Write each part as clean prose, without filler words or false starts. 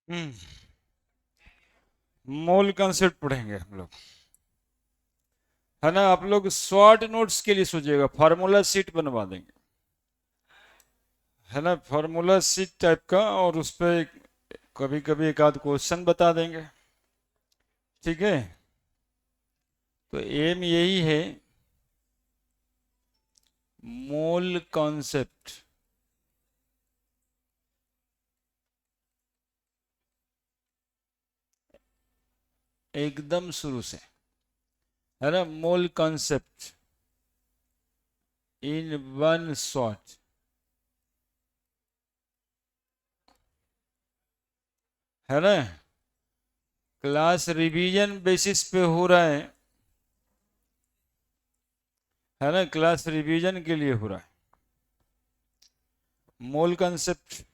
हम्म मोल concept पढ़ेंगे हम लोग, है ना। आप लोग शॉर्ट नोट्स के लिए सोचिएगा, फार्मूला शीट बनवा देंगे, है ना, फार्मूला शीट टाइप का, और उस पे कभी कभी एक आध क्वेश्चन बता देंगे। ठीक है, तो एम यही है, मोल कॉन्सेप्ट। एकदम शुरू से, है ना, मोल कॉन्सेप्ट इन वन शॉट, है ना। क्लास रिवीजन बेसिस पे हो रहा है ना, क्लास रिवीजन के लिए हो रहा है। मोल कंसेप्ट,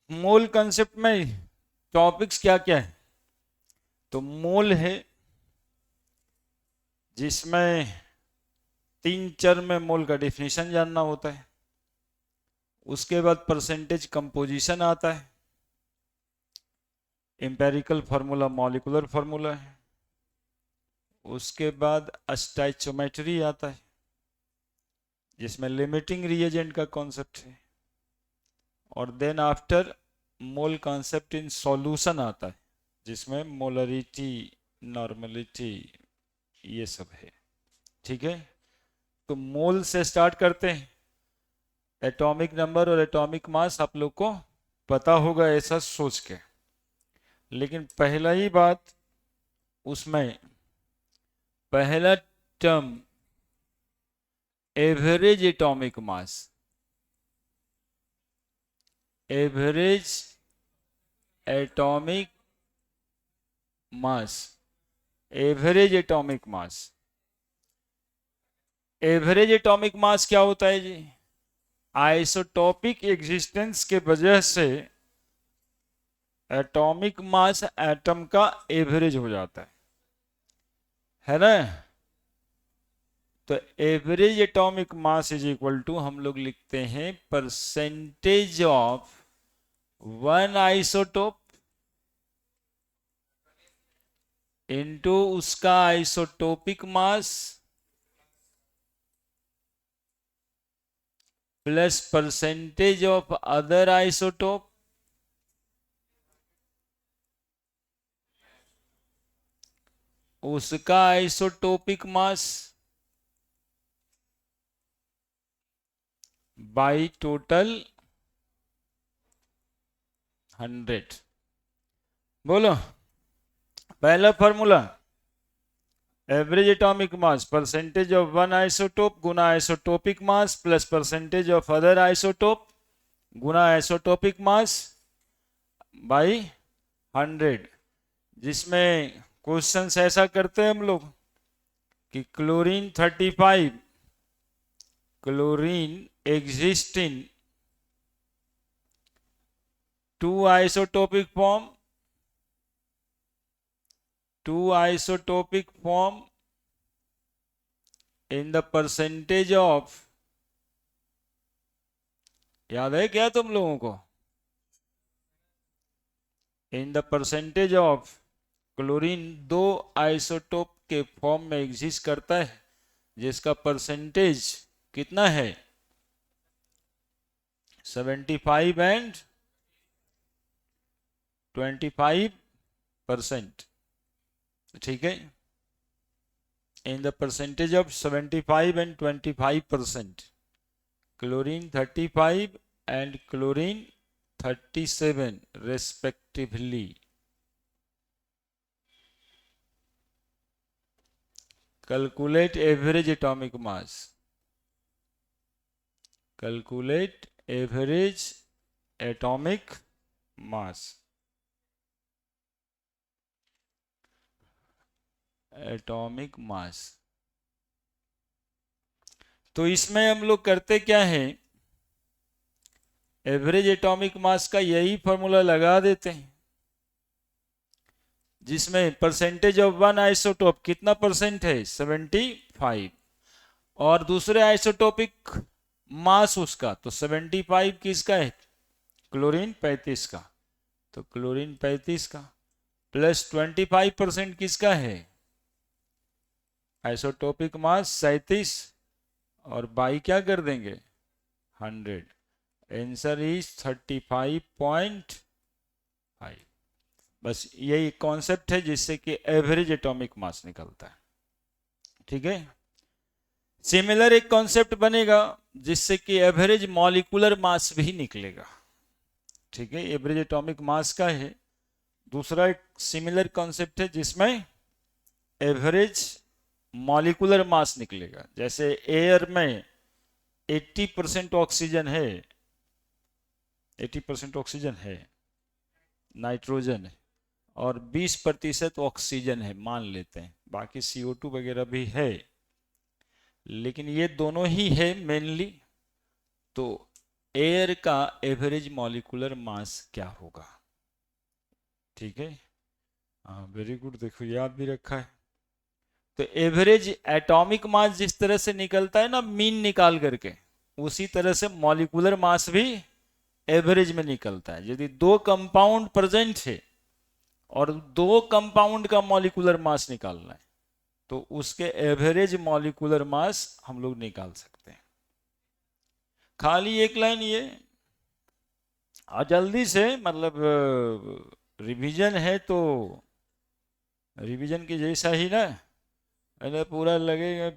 मोल कंसेप्ट में टॉपिक्स क्या क्या है, तो मोल है जिसमें 3 चर में मोल का डिफिनेशन जानना होता है। उसके बाद परसेंटेज कंपोजिशन आता है, एम्पेरिकल फार्मूला मॉलिक्यूलर फार्मूला है। उसके बाद स्टोइचोमेट्री आता है जिसमें लिमिटिंग रिएजेंट का कॉन्सेप्ट है। और then after mole concept in solution आता है जिसमें मोलरिटी, नॉर्मलिटी, ये सब है। ठीक है, तो मोल से स्टार्ट करते हैं। एटॉमिक नंबर और एटॉमिक मास आप लोग को पता होगा ऐसा सोच के, लेकिन पहला ही बात उसमें, पहला term average atomic mass, average atomic mass, average atomic mass. Average atomic mass क्या होता है जी? आइसोटोपिक एग्जिस्टेंस के वजह से एटॉमिक मास एटम का एवरेज हो जाता है ना। तो average atomic mass is equal to, हम लोग लिखते हैं percentage of one isotope into उसका isotopic mass plus percentage of other isotope उसका आइसोटोपिक मास बाई टोटल 100। बोलो, पहला formula average atomic mass percentage of one isotope Guna isotopic mass plus percentage of other isotope Guna isotopic mass by 100। जिसमें question ऐसा करते हैं हम लोग कि chlorine 35, chlorine exist in 2 isotopic form, 2 isotopic form in the percentage of, याद है क्या तुम लोगों को? In the percentage of chlorine 2 isotope के फॉर्म में एग्जिस्ट करता है जिसका परसेंटेज कितना है? 75 एंड 25%। ठीक है, in the percentage of 75 and 25%, chlorine 35 and chlorine 37 respectively. Calculate average atomic mass, calculate average atomic mass, atomic mass. तो इसमें हम लोग करते क्या है, एवरेज एटॉमिक मास का यही फॉर्मूला लगा देते हैं जिसमें परसेंटेज ऑफ वन आइसोटोप कितना परसेंट है? 75, और दूसरे आइसोटोपिक मास उसका, तो 75 किसका है? क्लोरीन 35 का, तो क्लोरीन 35 का प्लस 25% किसका है, आइसोटोपिक मास 37, और बाई क्या कर देंगे 100, आंसर इज 35.5। बस यही कॉन्सेप्ट है जिससे कि एवरेज एटॉमिक मास निकलता है। ठीक है, सिमिलर एक कॉन्सेप्ट बनेगा जिससे कि एवरेज मॉलिक्यूलर मास भी निकलेगा। ठीक है, एवरेज एटॉमिक मास का है। दूसरा एक सिमिलर कॉन्सेप्ट है जिसमें एवरेज मॉलिक्यूलर मास निकलेगा। जैसे एयर में 80% ऑक्सीजन है, 80% ऑक्सीजन है, नाइट्रोजन है, और 20% ऑक्सीजन है मान लेते हैं, बाकी CO2 वगैरह भी है, लेकिन ये दोनों ही है मेनली। तो एयर का एवरेज मॉलिक्यूलर मास क्या होगा? ठीक है, हाँ वेरी गुड, देखो याद भी रखा है। तो एवरेज एटॉमिक मास जिस तरह से निकलता है ना मीन निकाल करके, उसी तरह से मॉलिक्यूलर मास भी एवरेज में निकलता है। यदि दो कंपाउंड प्रेजेंट है और दो कंपाउंड का मॉलिक्यूलर मास निकालना है तो उसके एवरेज मॉलिक्यूलर मास हम लोग निकाल सकते हैं। खाली एक लाइन ये, और जल्दी से मतलब रिवीजन है तो रिवीजन की जैसा ही ना अरे पूरा लगेगा,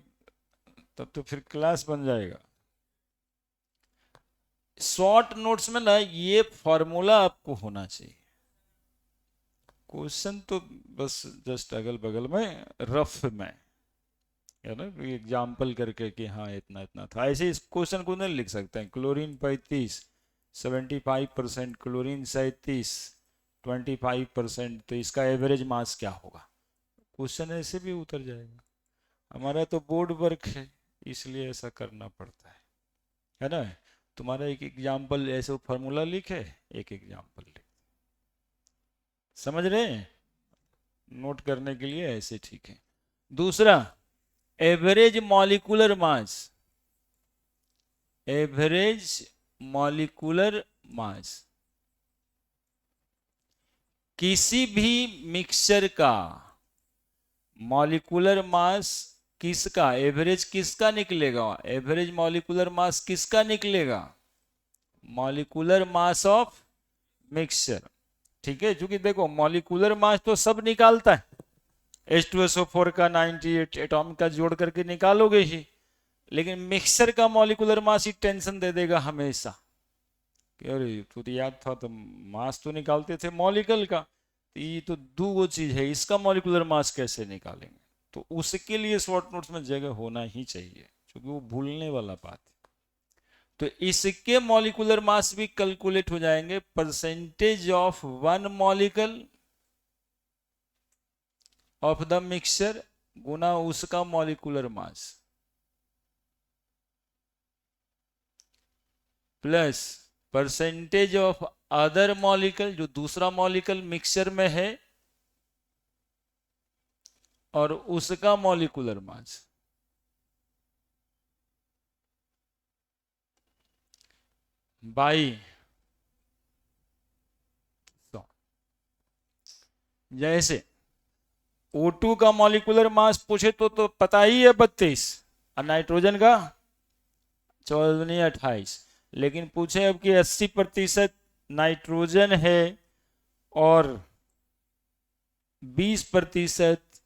तब तो फिर क्लास बन जाएगा। शॉर्ट नोट्स में ना ये फॉर्मूला आपको होना चाहिए। क्वेश्चन तो बस जस्ट अगल बगल में रफ में है ना, एग्जाम्पल करके कि हाँ इतना इतना था, ऐसे इस क्वेश्चन को नहीं लिख सकते हैं। क्लोरीन 35, 75%, क्लोरीन 37, 25%, तो इसका एवरेज मास क्या होगा? क्वेश्चन ऐसे भी उतर जाएगा। हमारा तो बोर्ड वर्क है इसलिए ऐसा करना पड़ता है ना। तुम्हारा एक एग्जाम्पल ऐसे फॉर्मूला लिखे, एक एग्जाम्पल लिख, समझ रहे हैं? नोट करने के लिए ऐसे ठीक है। दूसरा, average molecular mass, average molecular mass किसी भी मिक्सचर का मॉलिक्यूलर मास किसका एवरेज किसका निकलेगा? एवरेज मॉलिक्यूलर मास किसका निकलेगा? Molecular mass of mixture. ठीक है, क्योंकि देखो मॉलिक्यूलर मास तो सब निकालता है, H2SO4 का 98 एटॉमिक का जोड़ करके निकालोगे ही, लेकिन मिक्सचर का मॉलिक्यूलर मास ही टेंशन दे देगा हमेशा कि अरे तो याद था तो मास तो निकालते थे मॉलिक्यूल का, तो ये तो दो वो चीज है, इसका मॉलिक्यूलर मास कैसे निकालेंगे? तो उसके लिए शॉर्ट नोट्स में जगह होना ही चाहिए क्योंकि वो भूलने वाला बात है। तो इसके मॉलिक्यूलर मास भी कैलकुलेट हो जाएंगे, percentage of one molecule of the mixture गुना उसका molecular mass plus percentage of other molecule जो दूसरा मॉलिक्यूल मिक्सचर में है और उसका मॉलिक्यूलर मास। बाई जैसे O2 का मॉलिक्यूलर मास पूछे तो पता ही है 32, और नाइट्रोजन का 14-28, लेकिन पूछे अब कि 80% नाइट्रोजन है और 20%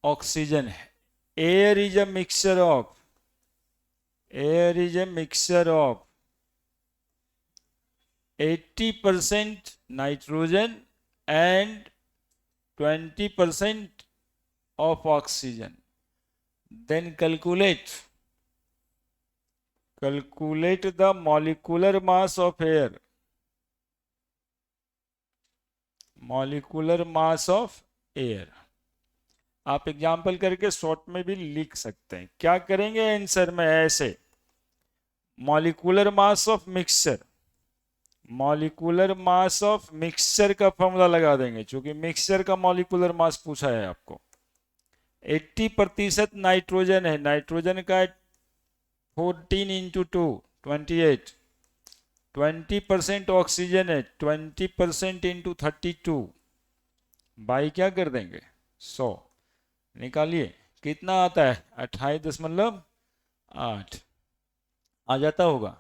ऑक्सीजन है। Air is a mixture of, air is a mixture of 80% nitrogen and 20% of oxygen. Then calculate the molecular mass of air, molecular mass of air। आप एग्जाम्पल करके शॉर्ट में भी लिख सकते हैं। क्या करेंगे आंसर में? ऐसे molecular mass of mixture, molecular mass of mixture का फॉर्मूला लगा देंगे क्योंकि मिक्सचर का मॉलिक्यूलर मास पूछा है आपको। 80% नाइट्रोजन है, नाइट्रोजन का 14 × 2 28, 20% ऑक्सीजन है, 20% इंटू 32 बाई क्या कर देंगे 100, निकालिए कितना आता है 28.8 आ जाता होगा।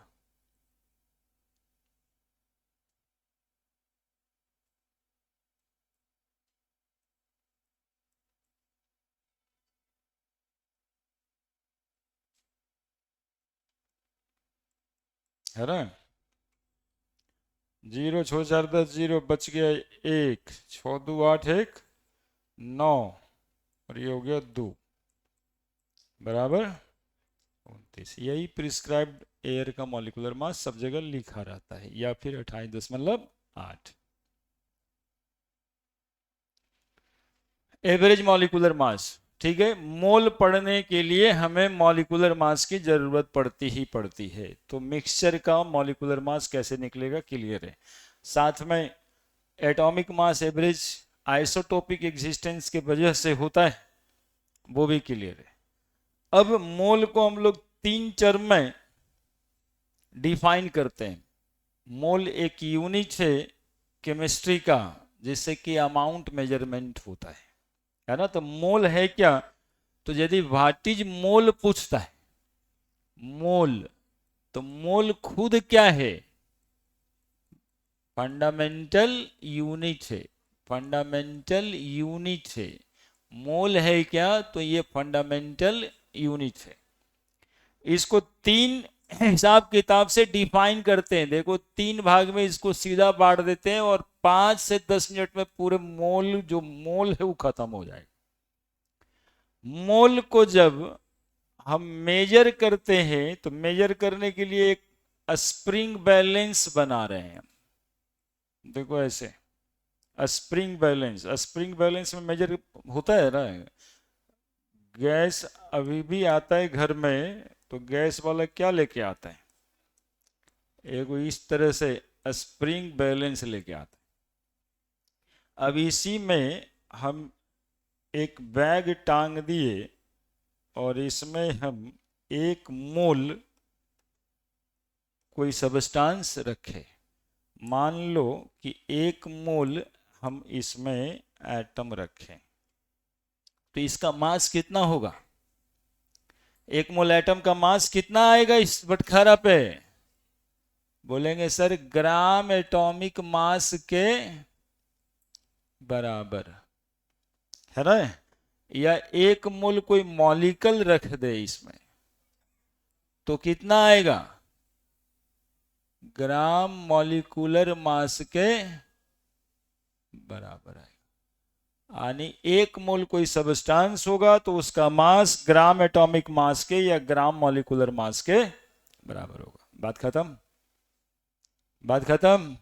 है ना, 0 6 4 10 0 बच गया 1, 6 2 8 1 9 और ये हो गया 2 बराबर 29। यही प्रिस्क्राइब्ड एयर का मॉलिक्यूलर मास सब जगह लिखा रहता है, या फिर 28.8। एवरेज मॉलिक्यूलर मास, ठीक है, मोल पढ़ने के लिए हमें मॉलिक्यूलर मास की जरूरत पड़ती ही पड़ती है। तो मिक्सचर का मॉलिक्यूलर मास कैसे निकलेगा क्लियर है। साथ में atomic mass average isotopic existence के वजह से होता है, वो भी क्लियर है। अब मोल को हम लोग 3 टर्म में डिफाइन करते हैं। मोल एक यूनिट है केमिस्ट्री का जिससे कि अमाउंट मेजरमेंट होता है ना। तो मोल है क्या, तो यदि व्हाट इज मोल पूछता है, मोल, तो मोल खुद क्या है, फंडामेंटल यूनिट है, फंडामेंटल यूनिट है। मोल है क्या, तो ये फंडामेंटल यूनिट है। इसको 3 हिसाब किताब से डिफाइन करते हैं। देखो 3 भाग में इसको सीधा बांट देते हैं और 5 से 10 मिनट में पूरे मोल, जो मोल है वो खत्म हो जाएगा। मोल को जब हम मेजर करते हैं तो मेजर करने के लिए एक स्प्रिंग बैलेंस बना रहे हैं। देखो ऐसे स्प्रिंग बैलेंस, स्प्रिंग बैलेंस में मेजर होता है ना। गैस अभी भी आता है घर में, तो गैस वाला क्या लेके आता है, एक इस तरह से स्प्रिंग बैलेंस लेके आता है। अब इसी में हम एक बैग टांग दिए और इसमें हम 1 मोल कोई सब्सटेंस रखे। मान लो कि 1 मोल हम इसमें एटम रखें, तो इसका मास कितना होगा, 1 मोल एटम का मास कितना आएगा इस बटखरा पे, बोलेंगे सर ग्राम एटॉमिक मास के बराबर, है ना। या 1 मोल कोई मॉलिक्यूल रख दे इसमें, तो कितना आएगा, ग्राम मॉलिक्यूलर मास के बराबर आएगा। यानी 1 मोल कोई सब्सटेंस होगा तो उसका मास ग्राम एटॉमिक मास के या ग्राम मॉलिक्यूलर मास के बराबर होगा। बात खत्म, बात खत्म।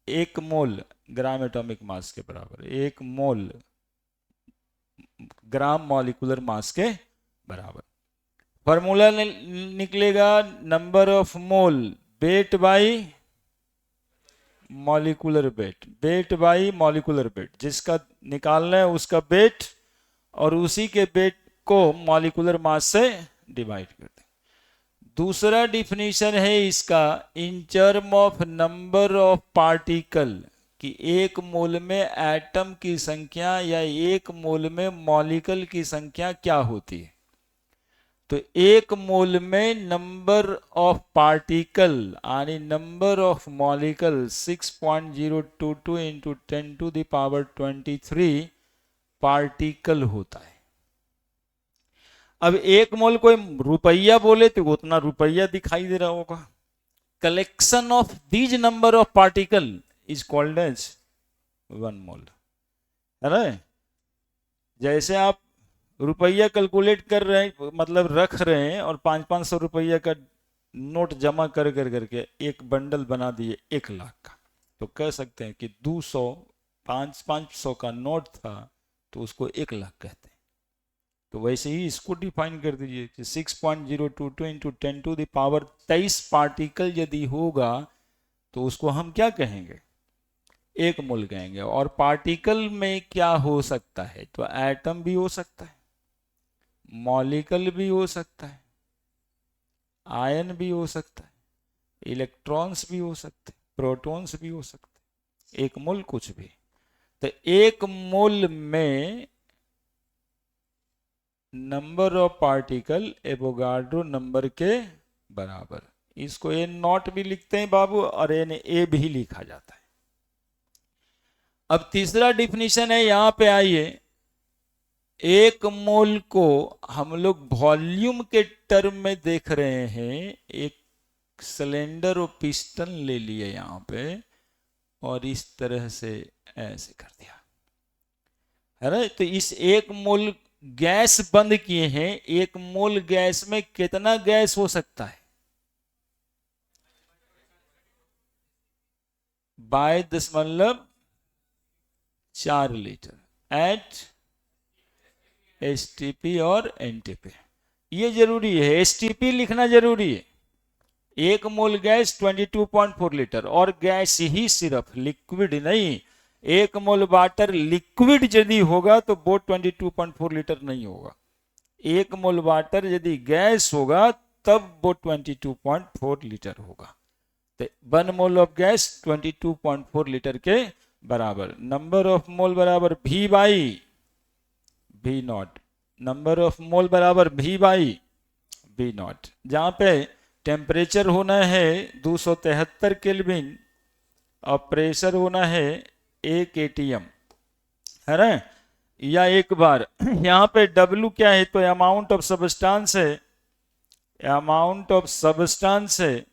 1 मोल ग्राम एटॉमिक मास के बराबर, 1 मोल ग्राम मॉलिक्यूलर मास के बराबर। फॉर्मूला निकलेगा number of mole weight by molecular weight, wait by molecular wait, जिसका निकालना है उसका वेट और उसी के वेट को मॉलिक्यूलर मास से डिवाइड कर दें। दूसरा डिफिनीशन है इसका in term of number of particle, कि 1 मोल में एटम की संख्या या 1 मोल में मॉलिक्यूल की संख्या क्या होती है। तो 1 मोल में नंबर ऑफ पार्टिकल यानी number of molecule 6.022 into 10⁻23 particle होता है। अब 1 मोल कोई रुपया बोले तो उतना रुपया दिखाई दे रहा होगा। Collection of these number of particle is called as 1 mole, है ना। जैसे आप रुपया कैलकुलेट कर रहे हैं, मतलब रख रहे हैं और 500-500 रुपया का नोट जमा कर कर करके एक बंडल बना दिए 1 लाख का, तो कह सकते हैं कि 200 500 का नोट था तो उसको 1 लाख कहते हैं। तो वैसे ही इसको डिफाइन कर दीजिए कि 6.022 इंटू 10⁻23 पार्टिकल यदि होगा तो उसको हम क्या कहेंगे, 1 मोल कहेंगे। और पार्टिकल में क्या हो सकता है, तो एटम भी हो सकता है, मॉलिक्यूल भी हो सकता है, आयन भी हो सकता है, इलेक्ट्रॉन्स भी हो सकते, प्रोटॉन्स भी हो सकते, एक मोल कुछ भी। तो एक मोल में number of particle Avogadro number के बराबर। इसको एन नॉट भी लिखते हैं बाबू, और एन ए भी लिखा जाता है। अब तीसरा डिफिनीशन है, यहां पे आइए। एक मोल को हम लोग वॉल्यूम के टर्म में देख रहे हैं। एक सिलेंडर और पिस्टन ले लिए यहां पे, और इस तरह से ऐसे कर दिया, है ना। तो इस एक मोल गैस बंद किए हैं, एक मोल गैस में कितना गैस हो सकता है? बाय 0.4 लीटर एट एसटीपी और एनटीपी। ये जरूरी है, एसटीपी लिखना जरूरी है। एक मोल गैस 22.4 लीटर, और गैस ही सिर्फ, लिक्विड नहीं। एक मोल वाटर लिक्विड यदि होगा तो वो 22.4 लीटर नहीं होगा। एक मोल वाटर यदि गैस होगा तब वो 22.4 लीटर होगा। तो 1 मोल ऑफ गैस 22.4 लीटर के बराबर। नंबर ऑफ मोल बराबर V by V not. Number of मोल बराबर V बाई V नॉट। जहां पे टेम्परेचर होना है 273 केल्विन और प्रेशर होना है 1 एटीएम, है ना। या एक बार यहाँ पे W क्या है? तो अमाउंट ऑफ सबस्टांस है, अमाउंट ऑफ सबस्टांस है,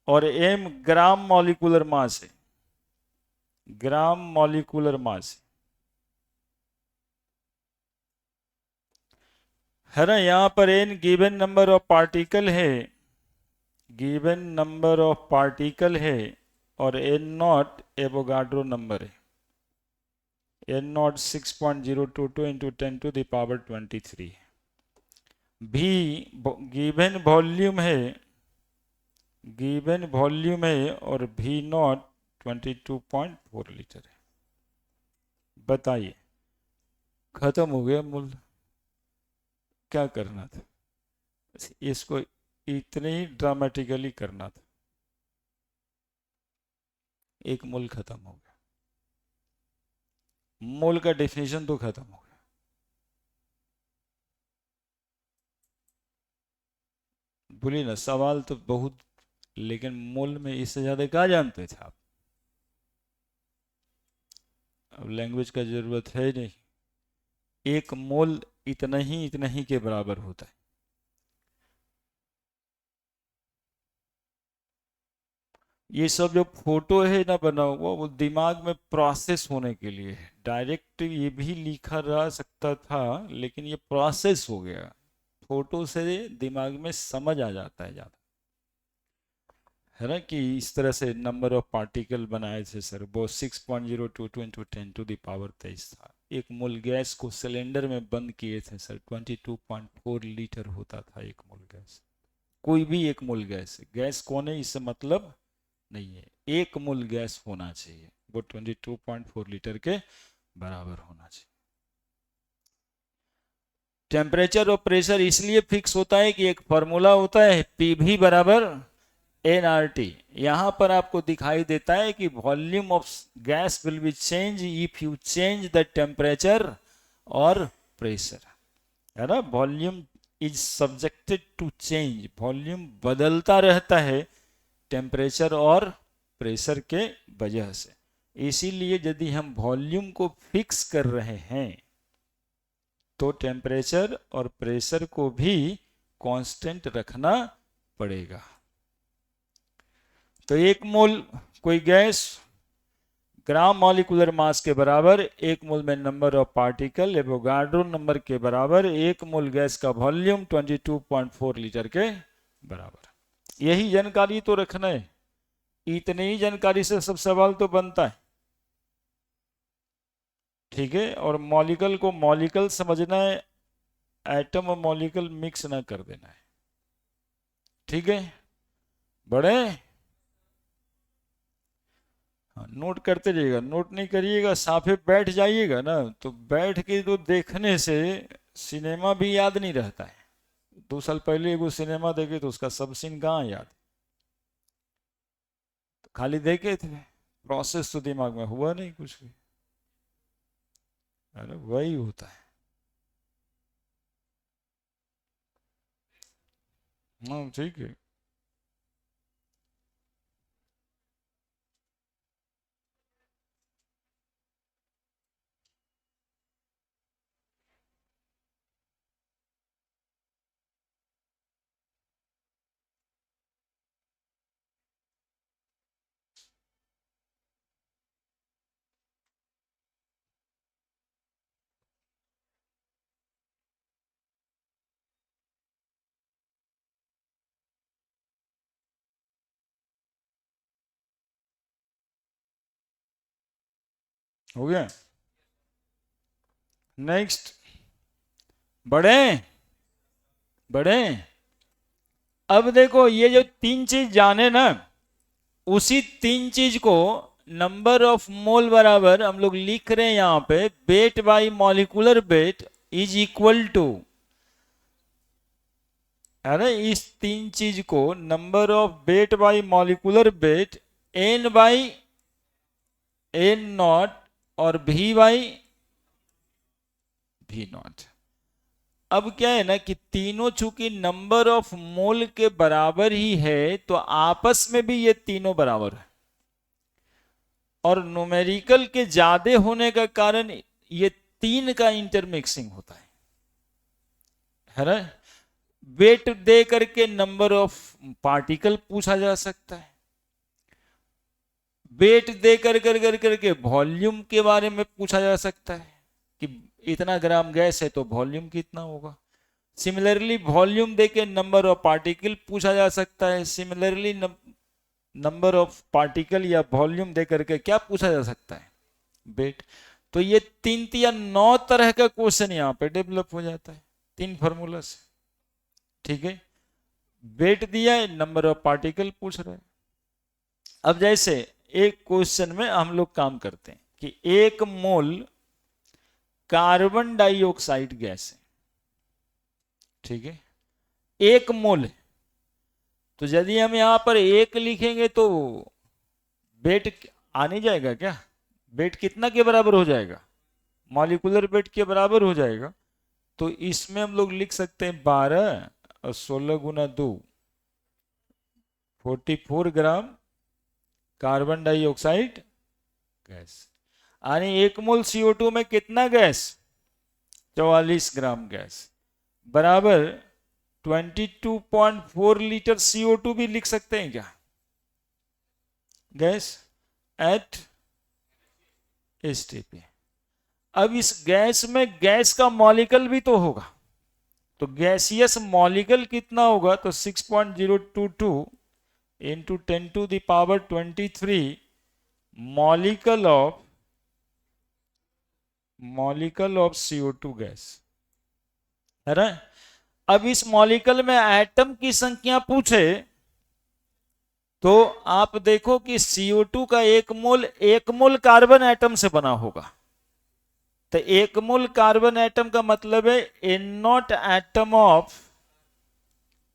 और M ग्राम मॉलिक्यूलर मास है, ग्राम मॉलिक्यूलर मास है ना। यहां पर N given number of particle है, गिवन नंबर ऑफ पार्टिकल है, और N नॉट एवोगाड्रो नंबर है। N not 6.022 into 10⁻23। भी गिवन वॉल्यूम है, गिवन वॉल्यूम है, और V नॉट 22.4 लीटर है। बताइए, खत्म हो गया मूल। क्या करना था? इसको इतने ही ड्रामेटिकली करना था। एक मूल खत्म हो गया, मूल का डेफिनेशन तो खत्म हो गया। बोलिए ना, सवाल तो बहुत, लेकिन मूल में इससे ज्यादा क्या जानते थे आप? अब लैंग्वेज का जरूरत है नहीं। एक मोल इतना ही के बराबर होता है। ये सब जो फोटो है ना बना हुआ, वो दिमाग में प्रोसेस होने के लिए है। डायरेक्ट ये भी लिखा रह सकता था, लेकिन ये प्रोसेस हो गया। फोटो से दिमाग में समझ आ जाता है ज्यादा, है ना। कि इस तरह से नंबर ऑफ पार्टिकल बनाए थे सर, वो 6.022 इंटू 10⁻23 था। एक मोल गैस को सिलेंडर में बंद किए थे सर, 22.4 लीटर होता था एक मोल गैस। कोई भी एक मोल गैस है, गैस कौन है इससे मतलब नहीं है, एक मोल गैस होना चाहिए, वो 22.4 लीटर के बराबर होना चाहिए। टेम्परेचर और प्रेशर इसलिए फिक्स होता है कि एक फॉर्मूला होता है पीवी बराबर एनआरटी। यहां पर आपको दिखाई देता है कि volume of gas will be change if you change the temperature और प्रेशर, है ना। Volume is subjected to change, volume बदलता रहता है टेम्परेचर और प्रेशर के वजह से। इसीलिए यदि हम वॉल्यूम को फिक्स कर रहे हैं तो टेम्परेचर और प्रेशर को भी कांस्टेंट रखना पड़ेगा। तो एक मोल कोई गैस ग्राम मॉलिक्यूलर मास के बराबर, एक मोल में number of particle Avogadro number के बराबर, एक मोल गैस का वॉल्यूम 22.4 लीटर के बराबर। यही जानकारी तो रखना है। इतनी ही जानकारी से सब सवाल तो बनता है, ठीक है। और मॉलिक्यूल को मॉलिक्यूल समझना है, एटम और मॉलिक्यूल मिक्स ना कर देना है, ठीक है। बड़े हाँ, नोट करते जाइएगा, नोट नहीं करिएगा साफे बैठ जाइएगा ना, तो बैठ के तो देखने से सिनेमा भी याद नहीं रहता है, 2 साल पहले एगो सिनेमा देखे तो उसका सब सीन कहाँ याद, तो खाली देखे थे, प्रोसेस तो दिमाग में हुआ नहीं कुछ भी। अरे वही होता है। हाँ ठीक है। हो गया। नेक्स्ट, बढ़े बढ़े। अब देखो ये जो 3 चीज जाने ना, उसी 3 चीज को नंबर ऑफ मोल बराबर हम लोग लिख रहे हैं यहां पे, weight by molecular weight is equal to, है ना, इस 3 चीज को number of weight by molecular weight n by n not और वी बाई वी नॉट। अब क्या है ना कि तीनों चूंकि नंबर ऑफ मोल के बराबर ही है तो आपस में भी ये तीनों बराबर है, और न्यूमेरिकल के ज्यादा होने का कारण ये तीन का इंटरमिक्सिंग होता है ना। वेट दे करके नंबर ऑफ पार्टिकल पूछा जा सकता है, वेट दे करके वॉल्यूम के बारे में पूछा जा सकता है कि इतना ग्राम गैस है तो वॉल्यूम कितना होगा। सिमिलरली वॉल्यूम देके नंबर ऑफ पार्टिकल पूछा जा सकता है। सिमिलरली नंबर ऑफ पार्टिकल या वॉल्यूम दे करके क्या पूछा जा सकता है, वेट। तो ये 3 या 9 तरह का क्वेश्चन यहाँ पे डेवलप हो जाता है 3 फॉर्मूला से। ठीक है, वेट दिया है, नंबर ऑफ पार्टिकल पूछ रहे हैं। अब जैसे एक क्वेश्चन में हम लोग काम करते हैं कि 1 मोल कार्बन डाइऑक्साइड गैस है, ठीक है, 1 मोल है। तो यदि हम यहां पर 1 लिखेंगे तो वेट आ नहीं जाएगा क्या, वेट कितना के बराबर हो जाएगा, मॉलिक्यूलर वेट के बराबर हो जाएगा। तो इसमें हम लोग लिख सकते हैं 12 और 16 गुना 2, 44 ग्राम कार्बन डाइऑक्साइड गैस। यानी 1 मोल CO2 में कितना गैस, 44 ग्राम गैस, बराबर 22.4 लीटर CO2 भी लिख सकते हैं क्या, गैस एट STP। अब इस गैस में गैस का मॉलिक्यूल भी तो होगा, तो गैसियस मॉलिक्यूल कितना होगा, तो 6.022 into 10⁻23 molecule of CO2 gas, है ना। अब इस मॉलिक्यूल में एटम की संख्या पूछे तो आप देखो कि CO2 का 1 मोल कार्बन एटम से बना होगा। तो 1 मोल कार्बन एटम का मतलब है N0 atom of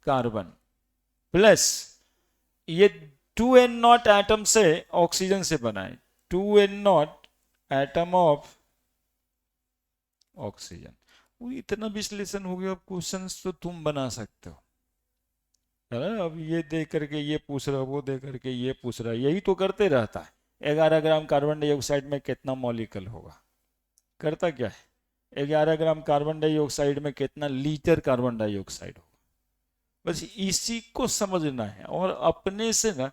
carbon plus ये 2N0 एटम से ऑक्सीजन से बना है, 2N0 एटम ऑफ ऑक्सीजन। वो इतना विश्लेषण हो गया, अब क्वेश्चन तो तुम बना सकते हो, है ना। अब ये दे करके ये पूछ रहा, वो दे करके ये पूछ रहा, यही तो करते रहता है। 11 ग्राम कार्बन डाइऑक्साइड में कितना मॉलिक्यूल होगा, करता क्या है, 11 ग्राम कार्बन डाइऑक्साइड में कितना लीटर कार्बन डाइऑक्साइड होगा। बस इसी को समझना है, और अपने से ना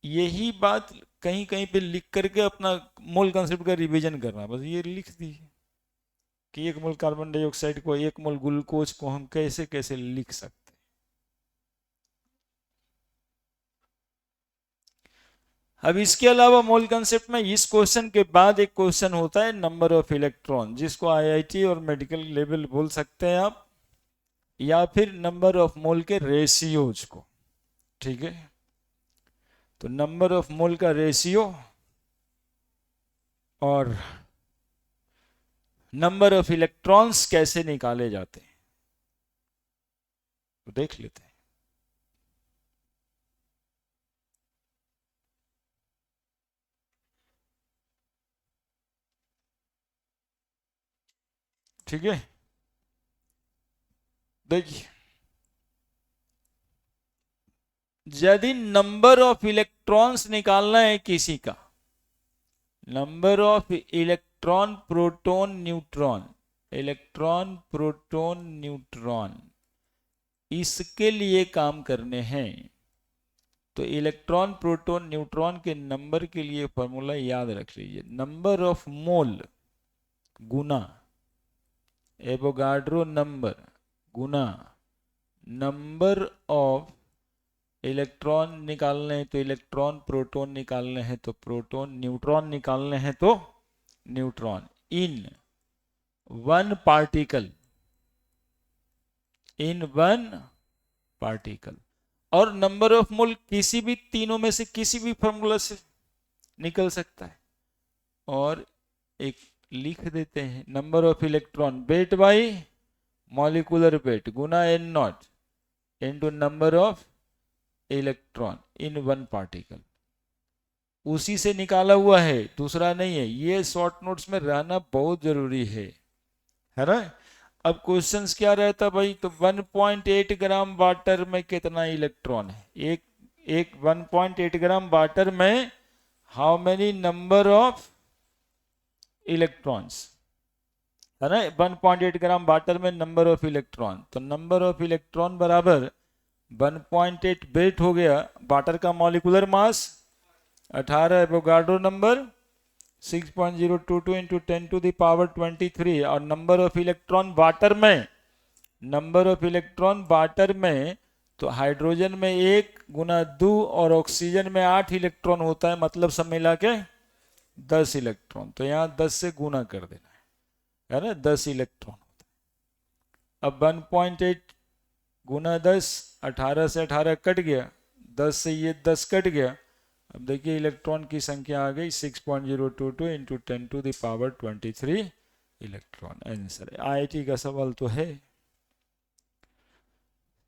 यही बात कहीं कहीं पे लिख करके अपना मोल कंसेप्ट का रिवीजन करना। बस ये लिख दीजिए कि 1 मोल कार्बन डाइऑक्साइड को, 1 मोल ग्लूकोज को हम कैसे कैसे लिख सकते। अब इसके अलावा मोल कंसेप्ट में इस क्वेश्चन के बाद एक क्वेश्चन होता है नंबर ऑफ इलेक्ट्रॉन, जिसको आईआईटी और मेडिकल लेवल बोल सकते हैं आप, या फिर नंबर ऑफ मोल के रेशियोज को। ठीक है, तो नंबर ऑफ मोल का रेशियो और नंबर ऑफ इलेक्ट्रॉन्स कैसे निकाले जाते हैं। तो देख लेते हैं। ठीक है, देखिए यदि नंबर ऑफ इलेक्ट्रॉन्स निकालना है किसी का, number of electron proton neutron, electron proton neutron, इसके लिए काम करने हैं, तो इलेक्ट्रॉन प्रोटॉन न्यूट्रॉन के नंबर के लिए फॉर्मूला याद रख लीजिए, number of mole Guna Avogadro number Guna number of electron निकालने हैं तो इलेक्ट्रॉन, प्रोटॉन निकालने हैं तो प्रोटॉन, न्यूट्रॉन निकालने हैं तो न्यूट्रॉन, इन वन पार्टिकल, इन वन पार्टिकल। और नंबर ऑफ मोल किसी भी तीनों में से किसी भी फॉर्मूला से निकल सकता है। और एक लिख देते हैं, number of electron weight by molecular weight गुना n not into number of electron in one particle, उसी से निकाला हुआ है, दूसरा नहीं है। ये शॉर्ट नोट्स में रहना बहुत जरूरी है ना। अब क्वेश्चंस क्या रहता भाई, तो 1.8 ग्राम वाटर में कितना इलेक्ट्रॉन है, एक 1.8 ग्राम वाटर में how many number of electrons, है ना। 1.8 ग्राम वाटर में नंबर ऑफ इलेक्ट्रॉन, तो नंबर ऑफ इलेक्ट्रॉन बराबर 1.8 वेट हो गया, वाटर का molecular mass 18, Avogadro number 6.022 into 10 to the power 23, और नंबर ऑफ इलेक्ट्रॉन वाटर में, नंबर ऑफ इलेक्ट्रॉन वाटर में तो हाइड्रोजन में 1 गुना 2 और ऑक्सीजन में 8 इलेक्ट्रॉन होता है, मतलब सब मिला के 10 इलेक्ट्रॉन, तो यहाँ 10 से गुना कर देना है ना, 10 इलेक्ट्रॉन होता है। अब 1.8 गुना 10, 18 से 18 कट गया, 10 से ये 10 कट गया, अब देखिए इलेक्ट्रॉन की संख्या आ गई 6.022 into 10 to the power 23 electron. Answer IIT का सवाल तो है,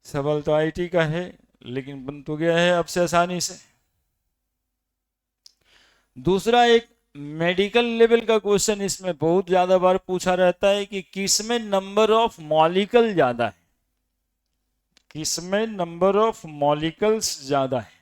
सवाल तो आईआईटी का है, लेकिन बन तो गया है अब से आसानी से। दूसरा एक मेडिकल लेवल का क्वेश्चन इसमें बहुत ज्यादा बार पूछा रहता है कि किसमें नंबर ऑफ मॉलिक्यूल ज्यादा है, किसमें नंबर ऑफ मॉलिक्यूल्स ज्यादा है।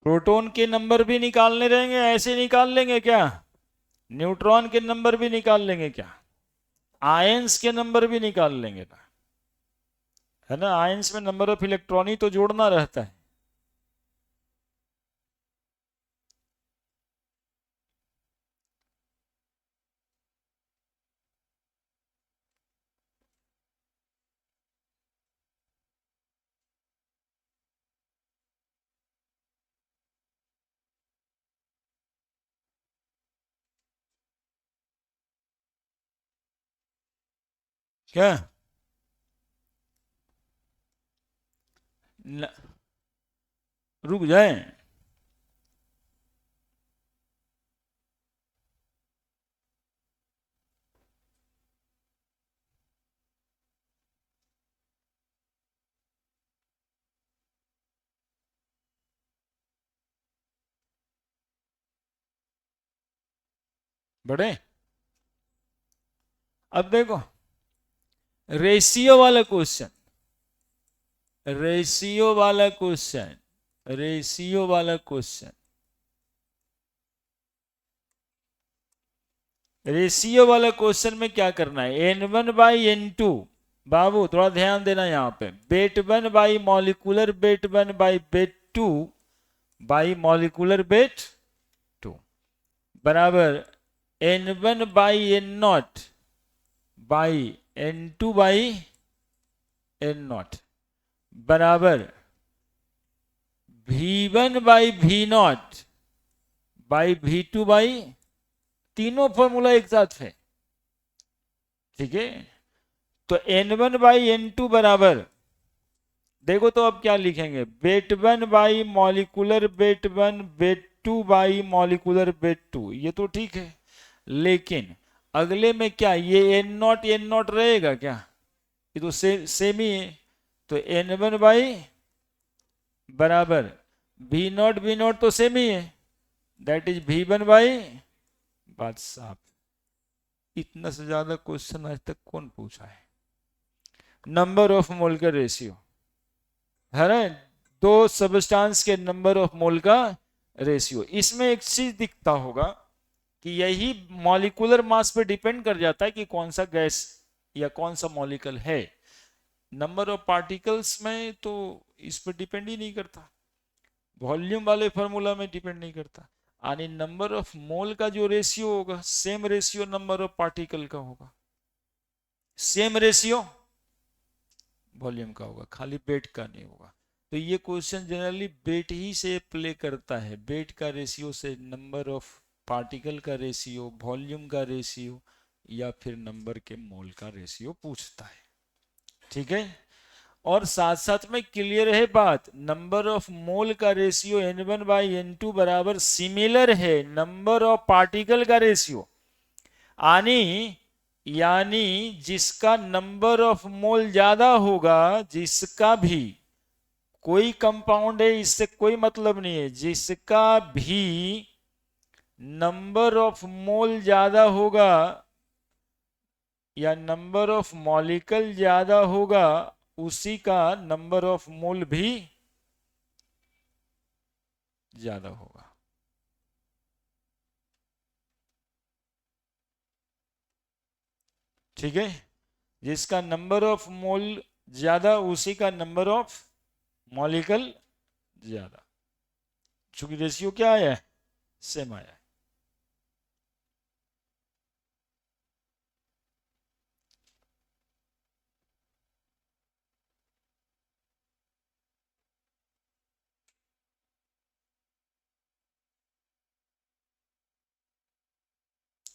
प्रोटॉन के नंबर भी निकालने रहेंगे, ऐसे निकाल लेंगे क्या, न्यूट्रॉन के नंबर भी निकाल लेंगे क्या, आयंस के नंबर भी निकाल लेंगे ना, है ना। आयंस में नंबर ऑफ इलेक्ट्रॉन ही तो जोड़ना रहता है। क्या न, रुक जाए, बड़े। अब देखो रेशियो वाला क्वेश्चन, रेशियो वाला क्वेश्चन, रेशियो वाला क्वेश्चन, रेशियो वाला क्वेश्चन में क्या करना है, n1 बाई n2, बाबू थोड़ा ध्यान देना यहाँ पे, weight 1 by molecular weight 1 by weight 2 by molecular weight 2 बराबर n1 by n naught by N2 by N0 बराबर V1 by V0 by V2 by, तीनों फॉर्मूला एक साथ है, ठीक है। तो N1 बाई N2 बराबर, देखो तो अब क्या लिखेंगे, weight 1 by molecular weight 1 weight 2 by molecular weight 2, ये तो ठीक है। लेकिन अगले में क्या, ये N0 रहेगा क्या, ये तो सेम ही है। तो N1 बाई बराबर V0 तो सेम ही है, दैट इज V1 बाई, बात साफ। इतना से ज्यादा क्वेश्चन आज तक कौन पूछा है। नंबर ऑफ मोल का रेशियो है ना, दो सबस्टांस के नंबर ऑफ मोल का रेशियो। इसमें एक चीज दिखता होगा कि यही मॉलिक्यूलर मास पे डिपेंड कर जाता है कि कौन सा गैस या कौन सा मॉलिक्यूल है। नंबर ऑफ पार्टिकल्स में तो इस पर डिपेंड ही नहीं करता, वॉल्यूम वाले फॉर्मूला में डिपेंड नहीं करता। यानी नंबर ऑफ मोल का जो रेशियो होगा same ratio number of particle का होगा, सेम रेशियो वॉल्यूम का होगा, खाली वेट का नहीं होगा। तो ये क्वेश्चन जनरली वेट ही से प्ले करता है, वेट का रेशियो से नंबर ऑफ पार्टिकल का रेशियो, वॉल्यूम का रेशियो, या फिर नंबर के मोल का रेशियो पूछता है, ठीक है। और साथ साथ में क्लियर है बात, नंबर ऑफ मोल का रेशियो N1 बाई N2 बराबर सिमिलर है नंबर ऑफ पार्टिकल का रेशियो। यानी जिसका नंबर ऑफ मोल ज्यादा होगा, जिसका भी कोई कंपाउंड है इससे कोई मतलब नहीं है, जिसका भी नंबर ऑफ मोल ज्यादा होगा या नंबर ऑफ मॉलिक्यूल ज्यादा होगा, उसी का नंबर ऑफ मोल भी ज्यादा होगा, ठीक है। जिसका नंबर ऑफ मोल ज्यादा उसी का नंबर ऑफ मॉलिक्यूल ज्यादा, चूंकि रेशियो क्या आया है, सेम आया है।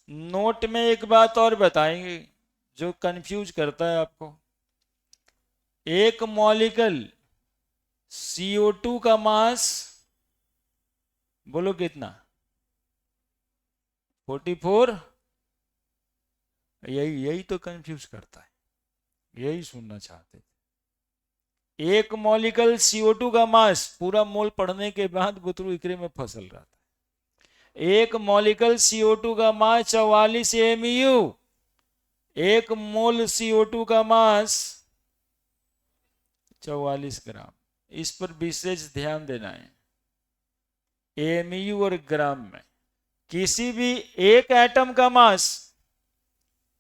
नोट में एक बात और बताएंगे जो कंफ्यूज करता है आपको। एक मॉलिक्यूल CO2 का मास बोलो कितना, 44, यही तो कंफ्यूज करता है, यही सुनना चाहते थे। एक मॉलिक्यूल CO2 का मास, पूरा मोल पढ़ने के बाद बुतरू इकरे में फसल रहा था। एक मॉलिक्यूल CO2 का मास 44 MU, एक मोल CO2 का मास 44 ग्राम। इस पर विशेष ध्यान देना है, MU और ग्राम में। किसी भी एक एटम का मास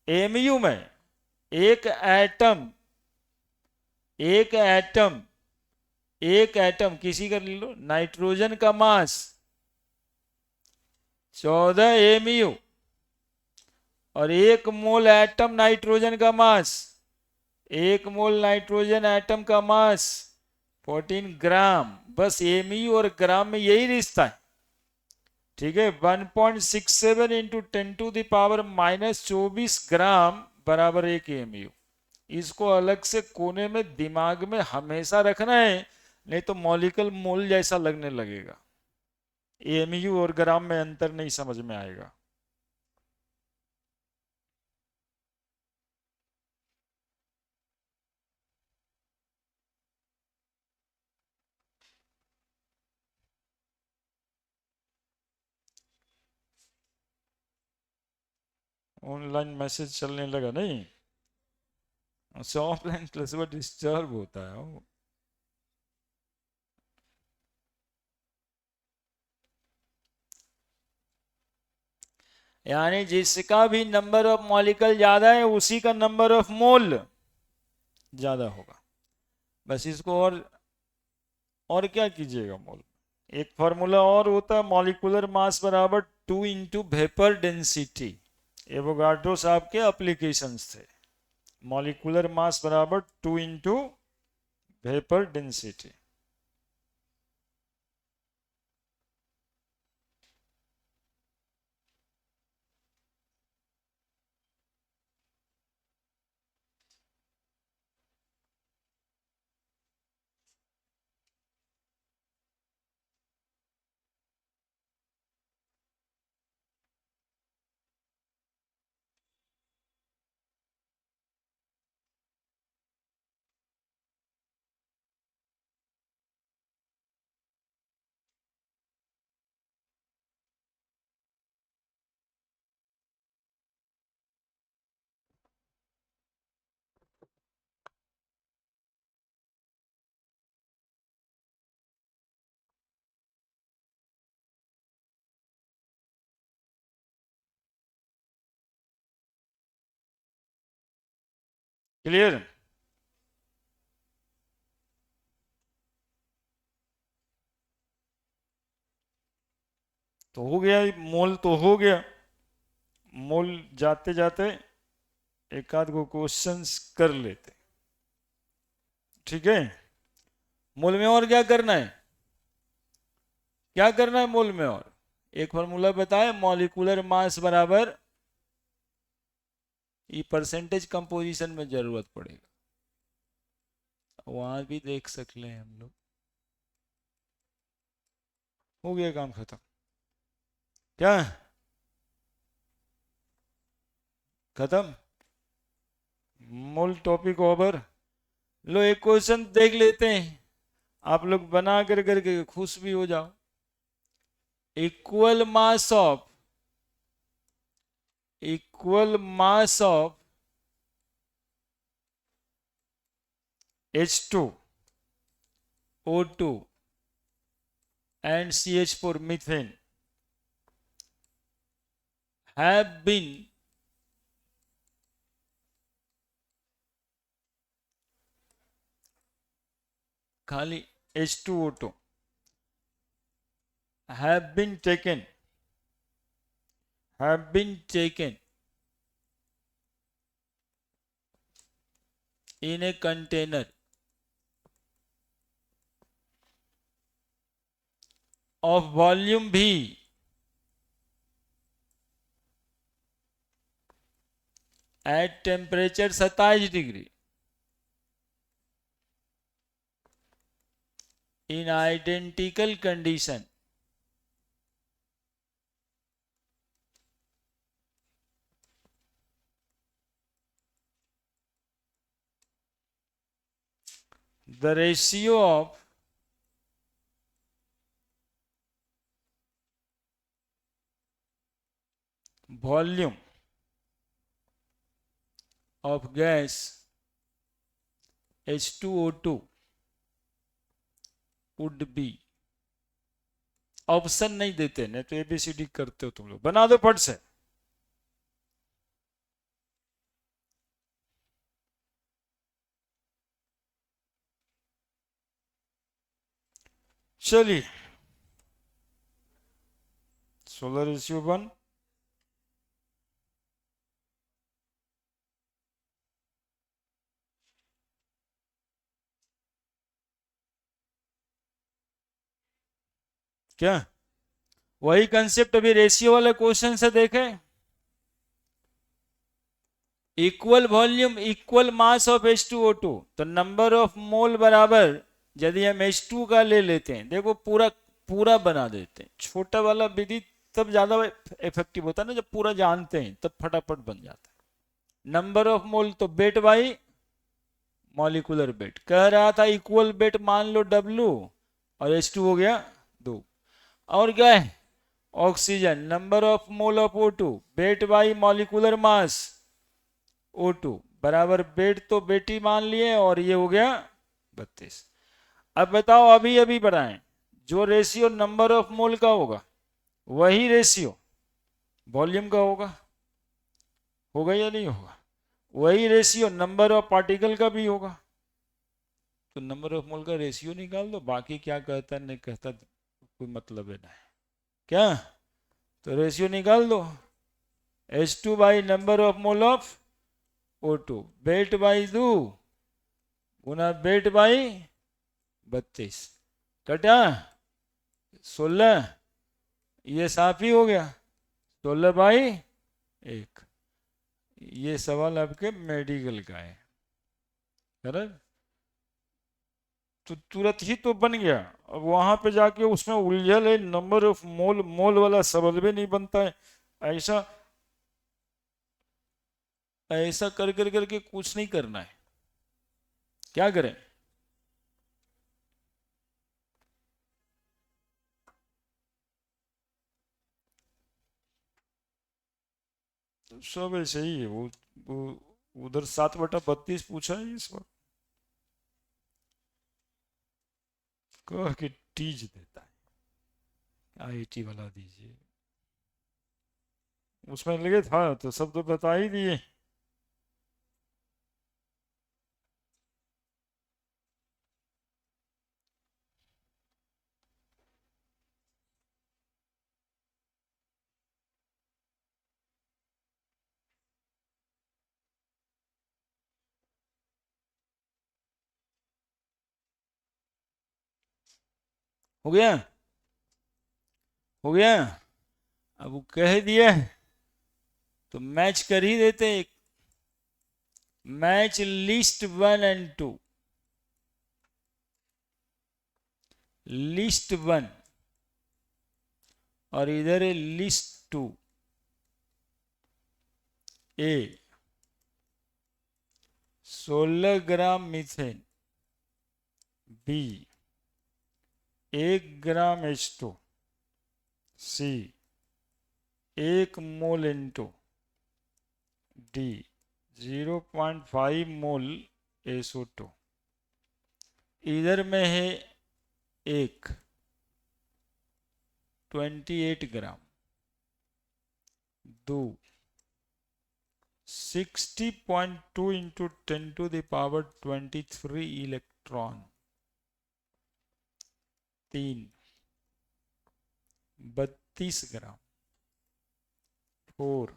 MU में, एक एटम किसी का ले लो, नाइट्रोजन का मास 14 MU, और एक मोल एटम नाइट्रोजन का मास, एक मोल नाइट्रोजन एटम का मास 14 ग्राम। बस MU और ग्राम में यही रिश्ता है, ठीक है। 1.67 इंटू 10⁻⁻24 ग्राम बराबर 1 MU। इसको अलग से कोने में दिमाग में हमेशा रखना है, नहीं तो मॉलिक्यूल मोल जैसा लगने लगेगा, MU और ग्राम में अंतर नहीं समझ में आएगा। ऑनलाइन मैसेज चलने लगा नहीं, अच्छा ऑफलाइन क्लास में डिस्टर्ब होता है वो। यानी जिसका भी नंबर ऑफ मॉलिक्यूल ज्यादा है उसी का नंबर ऑफ मोल ज्यादा होगा। बस इसको और क्या कीजिएगा, मोल एक फॉर्मूला और होता है, मॉलिक्यूलर मास बराबर 2 इंटू वेपर डेंसिटी। एवोगाड्रो साहब के एप्लीकेशंस थे। मॉलिक्यूलर मास बराबर 2 इंटू वेपर डेंसिटी। क्लियर? तो हो गया, मोल तो हो गया। मोल जाते जाते एक आध गो क्वेश्चंस कर लेते। ठीक है, मोल में और क्या करना है? क्या करना है मोल में? और एक फॉर्मूला बताए, मॉलिक्यूलर मास बराबर, ये परसेंटेज कंपोजिशन में जरूरत पड़ेगा, वहां भी देख सकते हैं हम लोग। हो गया काम खत्म। क्या खत्म? मोल टॉपिक ओवर। लो एक क्वेश्चन देख लेते हैं, आप लोग बना कर करके खुश भी हो जाओ। Equal mass of H2O2 and CH4 methane have been खाली H2O2 have been taken in a container of volume V at temperature 27 degree in identical condition the ratio of volume of gas H2O2 would be, option नहीं देते, नहीं तो ABCD करते हो तुम लोग, बना दो फट से। चलिए, सोलर रेशियो 1, क्या वही कंसेप्ट अभी रेशियो वाले क्वेश्चन से देखे? Equal volume equal mass of H2O2, तो नंबर ऑफ मोल बराबर, यदि हम H2 का ले लेते हैं, देखो पूरा पूरा बना देते हैं। छोटा वाला विधि तब ज्यादा इफेक्टिव होता है ना, जब पूरा जानते हैं तब फटाफट बन जाता है। नंबर ऑफ मोल तो वेट बाई मॉलिक्यूलर वेट, कह रहा था इक्वल वेट मान लो W, और H2 हो गया 2। और क्या है? Oxygen, number of mole of O2 wait by molecular mass O2 बराबर वेट तो बेटी मान लिए, और ये हो गया 32। अब बताओ, अभी अभी बढ़ाएं, जो रेशियो नंबर ऑफ मोल का होगा वही रेशियो वॉल्यूम का होगा या नहीं होगा? वही रेशियो नंबर ऑफ पार्टिकल का भी होगा। तो नंबर ऑफ मोल का रेशियो निकाल दो, बाकी क्या कहता नहीं कहता कोई मतलब है ना। क्या? तो रेशियो निकाल दो, H2 by number of mole of O2 weight by 2 Guna weight by 32 कटा 16, ये साफ ही हो गया 16/1। ये सवाल आपके मेडिकल का है, करेक्ट। तो तुरंत ही तो बन गया। अब वहां पे जाके उसमें उलझल है, नंबर ऑफ मोल, मोल वाला सवाल भी नहीं बनता है। ऐसा ऐसा कर कर करके कुछ नहीं करना है, क्या करें। तो सब ऐसे ही है। वो उधर 7/32 पूछा है इस बार, कह के टीज देता है आईटी वाला दीजिए, उसमें लगे था तो सब तो बता ही दिए। हो गया, हो गया। अब वो कह दिया तो मैच कर ही देते। मैच लिस्ट 1 और 2, लिस्ट 1 और इधर है लिस्ट 2। ए 16 ग्राम मीथेन, बी 1 ग्राम H2, सी 1 मोल इंटू, डी 0.5 मोल SO2। इधर में है एक 28 ग्राम, दो 60.2 इंटू 10⁻23 इलेक्ट्रॉन, तीन 32 ग्राम, 4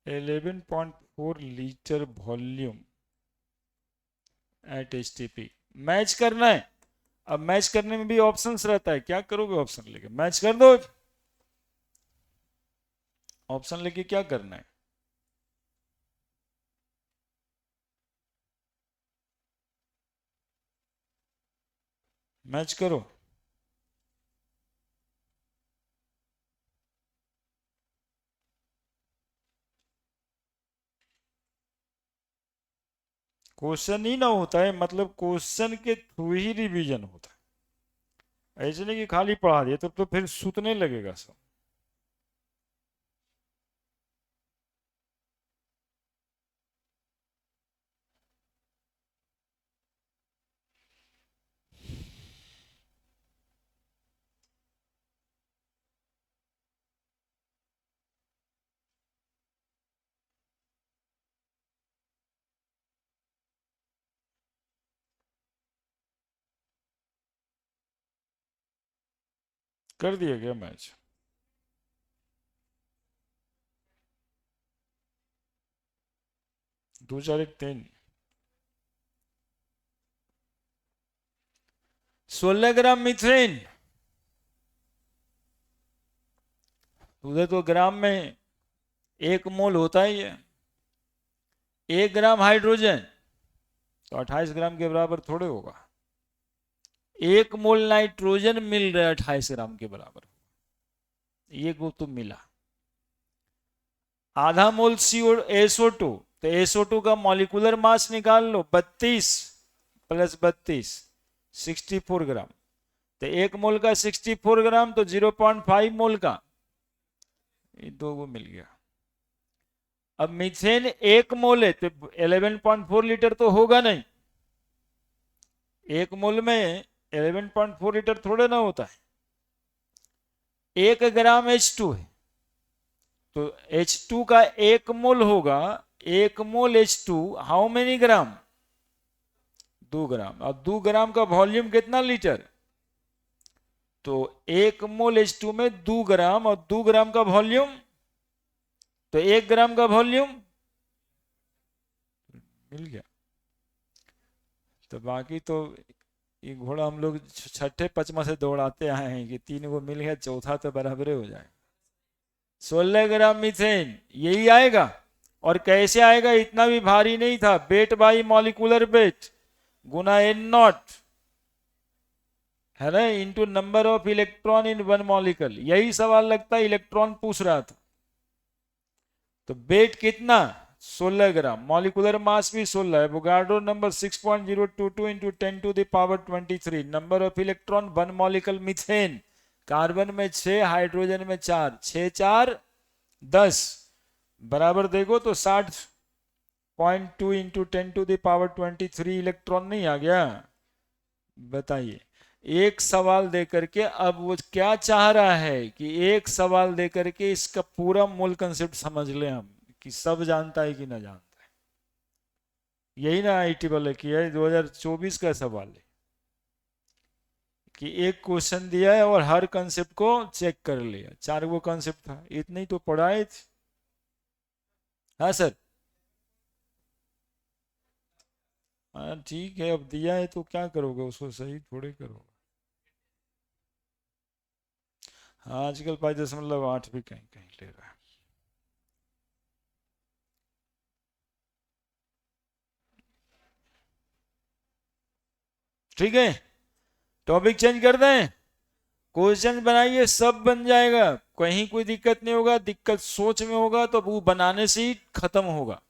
11.4 litre volume at STP। Match करना है। अब मैच करने में भी ऑप्शंस रहता है, क्या करोगे ऑप्शन लेके, मैच कर दो। ऑप्शन लेके क्या करना है, मैच करो। क्वेश्चन ही ना होता है, मतलब क्वेश्चन के थ्रू ही रिवीजन होता है, ऐसे नहीं कि खाली पढ़ा दिया तो फिर सूतने लगेगा सब। कर दिया गया मैच। 2 4 1 3। 16 ग्राम मीथेन, उधर तो ग्राम में 1 मोल होता ही है। 1 ग्राम हाइड्रोजन तो 28 ग्राम के बराबर थोड़े होगा। 1 मोल नाइट्रोजन मिल रहा है 28 ग्राम के बराबर, ये को तो मिला। आधा मोल SO2, तो SO2 का मॉलिक्यूलर मास निकाल लो, 32 + 32 64 ग्राम। तो 1 मोल का 64 ग्राम, तो 0.5 मोल का, ये दो को मिल गया। अब मीथेन 1 मोल है तो 11.4 लीटर तो होगा नहीं। 1 मोल में 11.4 लीटर थोड़े ना होता है। 1 ग्राम H2 है तो H2 का 1 मोल होगा, 1 मोल H2 हाउ मेनी ग्राम, 2 ग्राम। अब 2 ग्राम का वॉल्यूम कितना लीटर, तो 1 मोल H2 में 2 ग्राम और 2 ग्राम का वॉल्यूम तो 1 ग्राम का वॉल्यूम मिल गया। तो बाकी तो ये घोड़ा हम लोग छठे पचमा से दौड़ाते आए हैं कि 3 को मिल गया, चौथा तो बराबर हो जाए। 16 ग्राम मीथेन यही आएगा। और कैसे आएगा, इतना भी भारी नहीं था, वेट बाई मॉलिक्यूलर वेट गुना एन नॉट है ना, into number of electron in one molecule. यही सवाल लगता है, इलेक्ट्रॉन पूछ रहा था। तो वेट कितना, 16 ग्राम, मॉलिक्यूलर मास भी 16 है। Avogadro number 6.022 into 10⁻23। Number of electron one molecule methane, carbon में 6, हाइड्रोजन में 4, 6 4 10 बराबर देखो तो 60.2 इंटू 10⁻23 इलेक्ट्रॉन नहीं आ गया। बताइए, एक सवाल देकर के अब वो क्या चाह रहा है कि एक सवाल देकर के इसका पूरा मूल कंसेप्ट समझ लें हम, कि सब जानता है कि ना जानता है। यही ना आईटी वाले की है 2024 का सवाल है कि एक क्वेश्चन दिया है और हर कंसेप्ट को चेक कर लिया। 4 वो कंसेप्ट था, इतने ही तो पढ़ाए थे। हाँ सर, हाँ ठीक है, अब दिया है तो क्या करोगे, उसको सही थोड़े करोगे। हाँ आजकल 5.8 भी कहीं कहीं ले रहा है। ठीक है, टॉपिक चेंज कर दें, क्वेश्चन बनाइए, सब बन जाएगा, कहीं कोई दिक्कत नहीं होगा। दिक्कत सोच में होगा तो वो बनाने से ही खत्म होगा।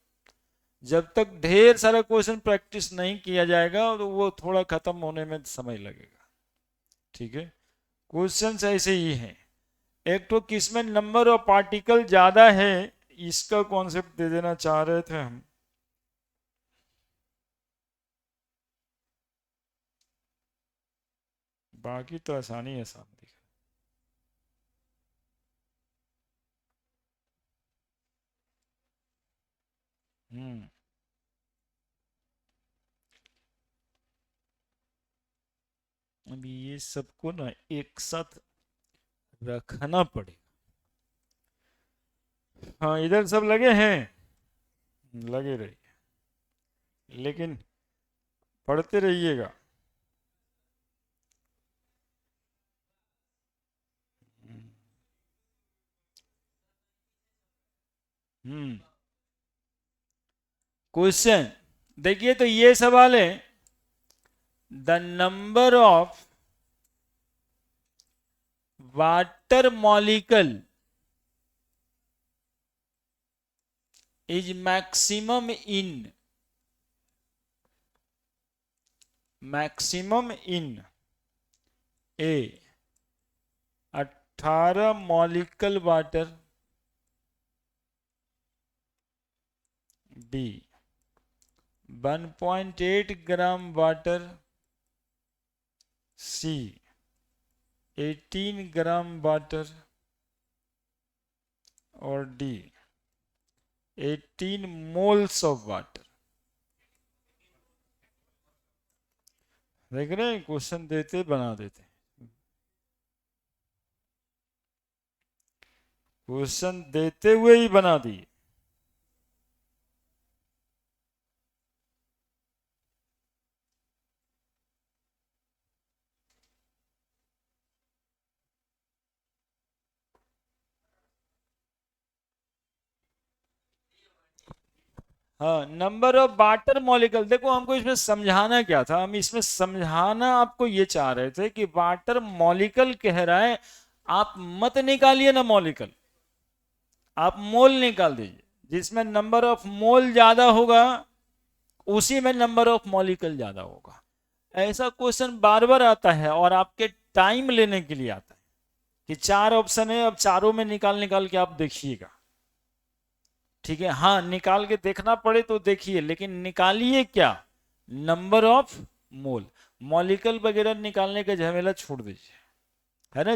जब तक ढेर सारा क्वेश्चन प्रैक्टिस नहीं किया जाएगा तो वो थोड़ा खत्म होने में समय लगेगा। ठीक है, क्वेश्चन ऐसे ही हैं। एक तो किसमें नंबर ऑफ पार्टिकल ज्यादा है, इसका कॉन्सेप्ट दे देना चाह रहे थे हम। बाकी तो आसानी आसान दिख। हम्म, अभी ये सबको ना एक साथ रखना पड़ेगा। हाँ इधर सब लगे हैं, लगे रहिए, लेकिन पढ़ते रहिएगा। हम्म, क्वेश्चन देखिए, तो ये सवाल है, the number of water molecule is maximum in A 18 molecule water, B 1.8 gram water, C 18 gram water, और डी 18 मोल्स ऑफ वाटर। देख रहे हैं, क्वेश्चन देते बना देते, क्वेश्चन देते हुए ही बना दिए। हाँ, नंबर ऑफ वाटर मॉलिक्यूल, देखो हमको इसमें समझाना क्या था, हम इसमें समझाना आपको ये चाह रहे थे कि वाटर मॉलिक्यूल कह रहा है, आप मत निकालिए ना मॉलिक्यूल, आप मोल निकाल दीजिए। जिसमें नंबर ऑफ मोल ज्यादा होगा उसी में नंबर ऑफ मॉलिक्यूल ज्यादा होगा। ऐसा क्वेश्चन बार बार आता है और आपके टाइम लेने के लिए आता है कि 4 ऑप्शन है, अब चारों में निकाल निकाल के आप देखिएगा। ठीक है, हाँ निकाल के देखना पड़े तो देखिए, लेकिन निकालिए क्या, नंबर ऑफ मोल। मॉलिक्यूल वगैरह निकालने का झमेला छोड़ दीजिए, है ना।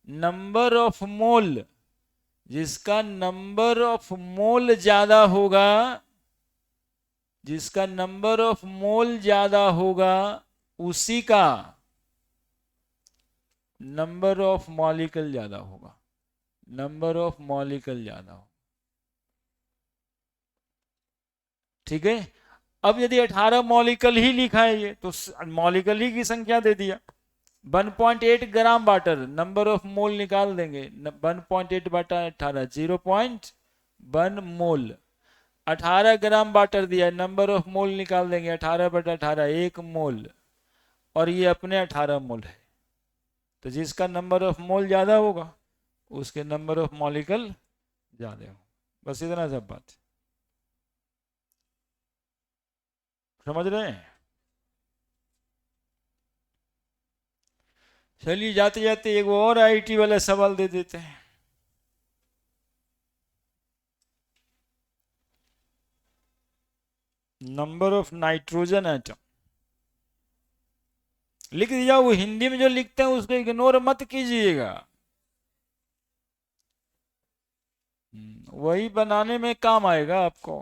नंबर ऑफ मोल जिसका नंबर ऑफ मोल ज्यादा होगा, जिसका नंबर ऑफ मोल ज्यादा होगा उसी का नंबर ऑफ मॉलिक्यूल ज्यादा होगा। नंबर ऑफ मॉलिक्यूल ज्यादा हो। ठीक है, अब यदि 18 मॉलिक्यूल ही लिखा है ये, तो मॉलिक्यूल ही की संख्या दे दिया। 1.8 ग्राम वाटर, नंबर ऑफ मोल निकाल देंगे। 1.8 बटा 18, 0.1 मोल। 18 ग्राम वाटर दिया, नंबर ऑफ मोल निकाल देंगे। 18 बटा 18, 1 मोल। और ये अपने 18 मोल है, तो जिसका नंबर ऑफ मोल ज्यादा होगा उसके नंबर ऑफ मॉलिक्यूल ज्यादा हो। बस इतना सब बात, समझ रहे हैं? चलिए जाते जाते एक और आईटी वाला सवाल दे देते हैं। नंबर ऑफ नाइट्रोजन एटम लिख दिया। वो हिंदी में जो लिखते हैं उसको इग्नोर मत कीजिएगा। वही बनाने में काम आएगा आपको।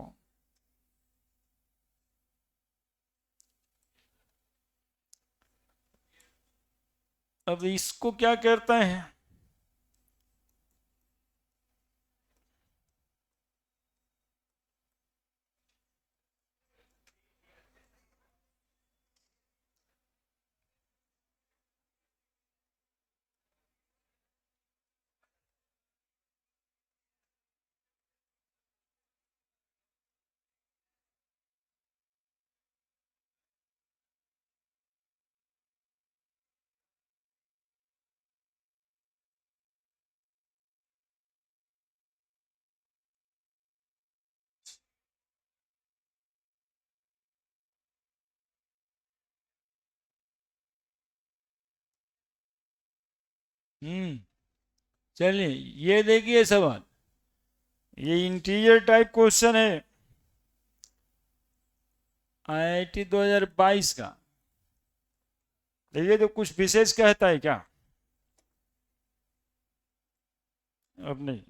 अब इसको क्या कहते हैं? चलिए ये देखिए सवाल, ये इंटीरियर टाइप क्वेश्चन है, आईआईटी 2022 का। देखिए तो कुछ विशेष कहता है क्या? अब नहीं।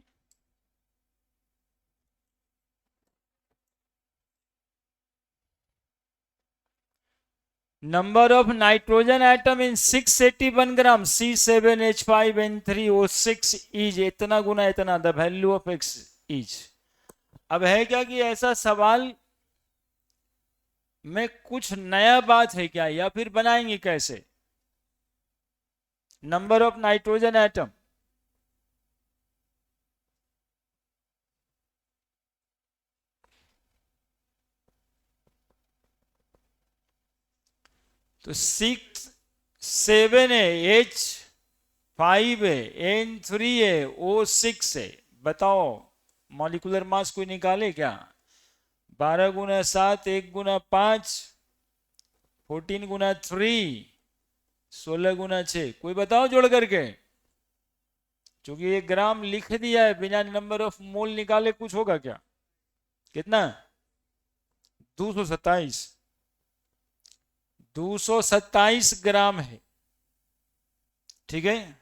Number of nitrogen atom in 681 gram C7H5N3O6 is इतना गुना इतना, the value of x is. अब है क्या कि ऐसा सवाल में कुछ नया बात है क्या, या फिर बनाएंगे कैसे? नंबर ऑफ नाइट्रोजन एटम, तो 6 7 है, H5 है, N3 है, O6 है। बताओ मॉलिक्यूलर मास कोई निकाले क्या? 12 गुना 7, 1 गुना 5, 14 गुना 3, 16 गुना 6। कोई बताओ जोड़ करके। क्योंकि ये ग्राम लिख दिया है, बिना नंबर ऑफ मोल निकाले कुछ होगा क्या? कितना? 227, 227 ग्राम है। ठीक है,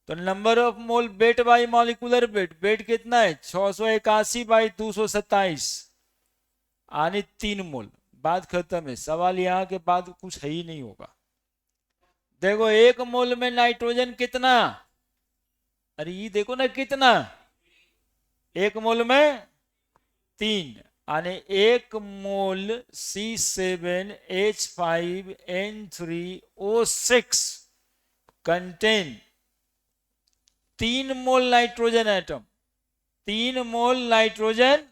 तो number of mole weight by molecular weight, weight कितना है? 681 बाई 227, यानी 3 मोल। बात खत्म है। सवाल यहाँ के बाद कुछ है ही नहीं होगा। देखो 1 मोल में नाइट्रोजन कितना? अरे ये देखो ना कितना, 1 मोल में 3, यानी 1 मोल C7H5N3O6 contain 3 mole nitrogen atom. 3 mole nitrogen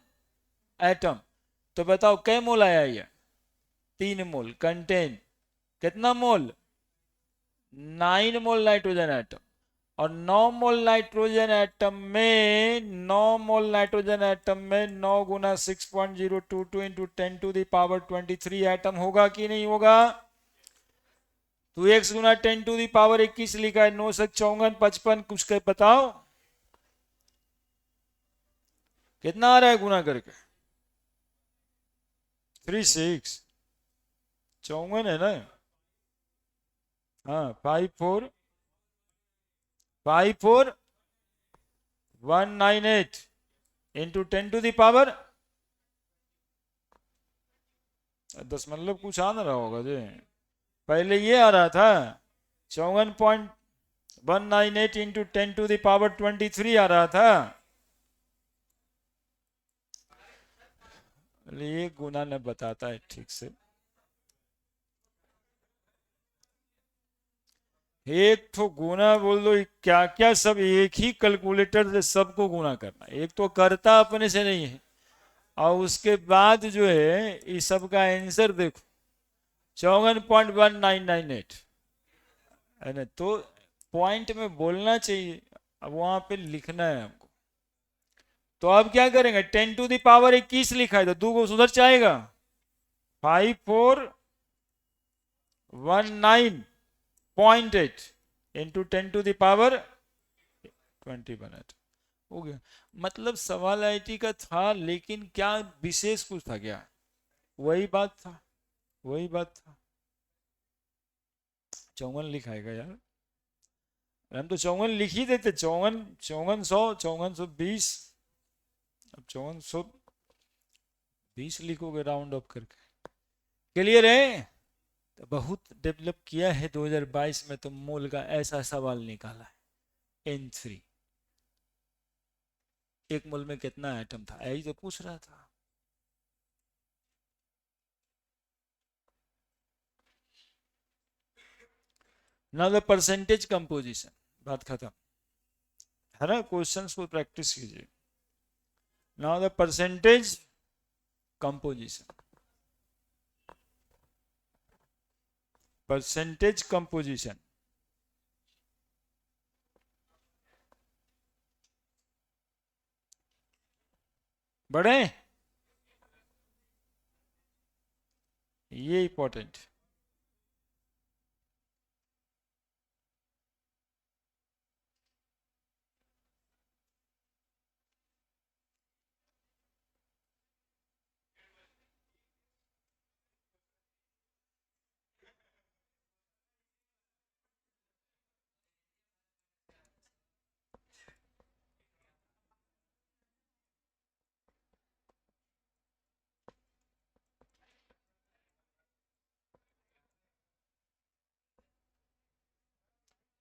atom. तो बताओ कै मोल आया ये? 3 मोल कंटेन कितना मोल? 9 मोल नाइट्रोजन एटम। और 9 मोल नाइट्रोजन एटम में 9 मोल नाइट्रोजन एटम में 9 गुना 6.022 इंटू 10⁻23 एटम होगा कि नहीं होगा? 2x गुना 10⁻21 लिखा है। 9 से 54, 55, कुछ कर बताओ कितना आ रहा है गुना करके? 36, 54 है ना? हाँ, 54198 इंटू 10⁻, दशमलव कुछ आ ना रहा होगा जी। पहले ये आ रहा था 54 पॉइंट 198 इंटू 10⁻23 आ रहा था। ये गुना न बताता है ठीक से। एक तो गुना बोल दो, क्या क्या सब एक ही कैलकुलेटर से सबको गुना करना। एक तो करता अपने से नहीं है, और उसके बाद जो है इस सब का आंसर देखो 54.1998 है ना। तो पॉइंट में बोलना चाहिए, अब वहां पे लिखना है हमको। तो अब क्या करेंगे, 10⁻21 लिखा है तो 2 को सुधर जाएगा। 5419.8 इंटू 10⁻20 हो गया। मतलब सवाल आईटी का था, लेकिन क्या विशेष कुछ था क्या? वही बात था, वही बात था। 54 लिखाएगा यार, हम तो 54 लिख ही देते। 54, 5400, 5420। अब 5420 लिखोगे राउंड ऑफ करके। क्लियर है? तो बहुत डेवलप किया है 2022 में, तो मोल का ऐसा सवाल निकाला है। N3 एक मोल में कितना एटम था, यही तो पूछ रहा था। नाउ द परसेंटेज कंपोजिशन, बात खत्म है ना। क्वेश्चंस को प्रैक्टिस कीजिए। Now the percentage composition, percentage composition. बढ़े, ये इंपॉर्टेंट।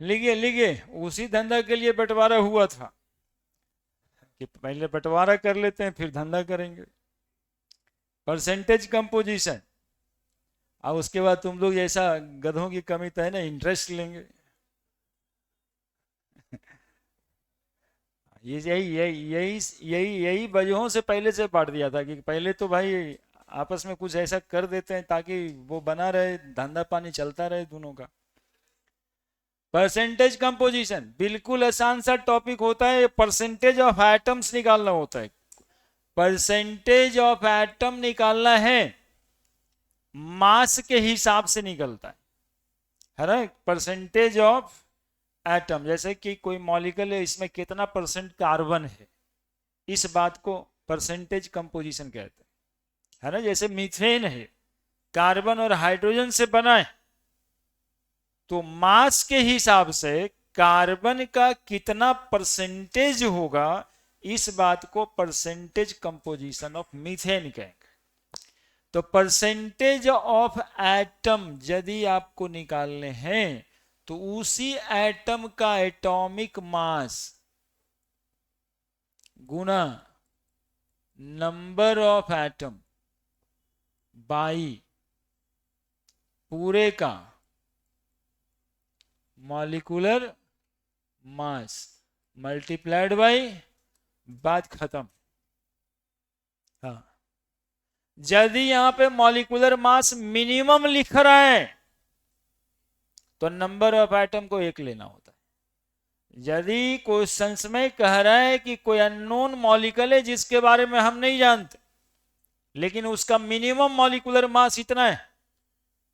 लिखिए लिखिए, उसी धंधा के लिए बंटवारा हुआ था कि पहले बंटवारा कर लेते हैं फिर धंधा करेंगे। परसेंटेज कंपोजिशन, और उसके बाद तुम लोग ऐसा गधों की कमी तो है ना, इंटरेस्ट लेंगे। ये यही यही यही यही यही वजहों से पहले से बांट दिया था कि पहले तो भाई आपस में कुछ ऐसा कर देते हैं ताकि वो बना रहे, धंधा पानी चलता रहे दोनों का। परसेंटेज कंपोजिशन बिल्कुल आसान सा टॉपिक होता है। परसेंटेज ऑफ एटम्स निकालना होता है, परसेंटेज ऑफ एटम निकालना है, मास के हिसाब से निकलता है ना। परसेंटेज ऑफ एटम, जैसे कि कोई मॉलिक्यूल है, इसमें कितना परसेंट कार्बन है, इस बात को परसेंटेज कंपोजिशन कहते हैं, है ना। जैसे मीथेन है, कार्बन और हाइड्रोजन से बना है, तो मास के हिसाब से कार्बन का कितना परसेंटेज होगा, इस बात को परसेंटेज कंपोजिशन ऑफ मीथेन कहेंगे। तो परसेंटेज ऑफ एटम यदि आपको निकालने हैं, तो उसी एटम का एटॉमिक मास गुना नंबर ऑफ एटम बाई पूरे का मॉलिक्यूलर मास मल्टीप्लाइड बाई, बात खत्म। हाँ, यदि यहां पे मॉलिक्यूलर मास मिनिमम लिख रहा है तो नंबर ऑफ एटम को 1 लेना होता है। यदि क्वेश्चंस में कह रहा है कि कोई अननोन मॉलिक्यूल है जिसके बारे में हम नहीं जानते, लेकिन उसका मिनिमम मॉलिक्यूलर मास इतना है,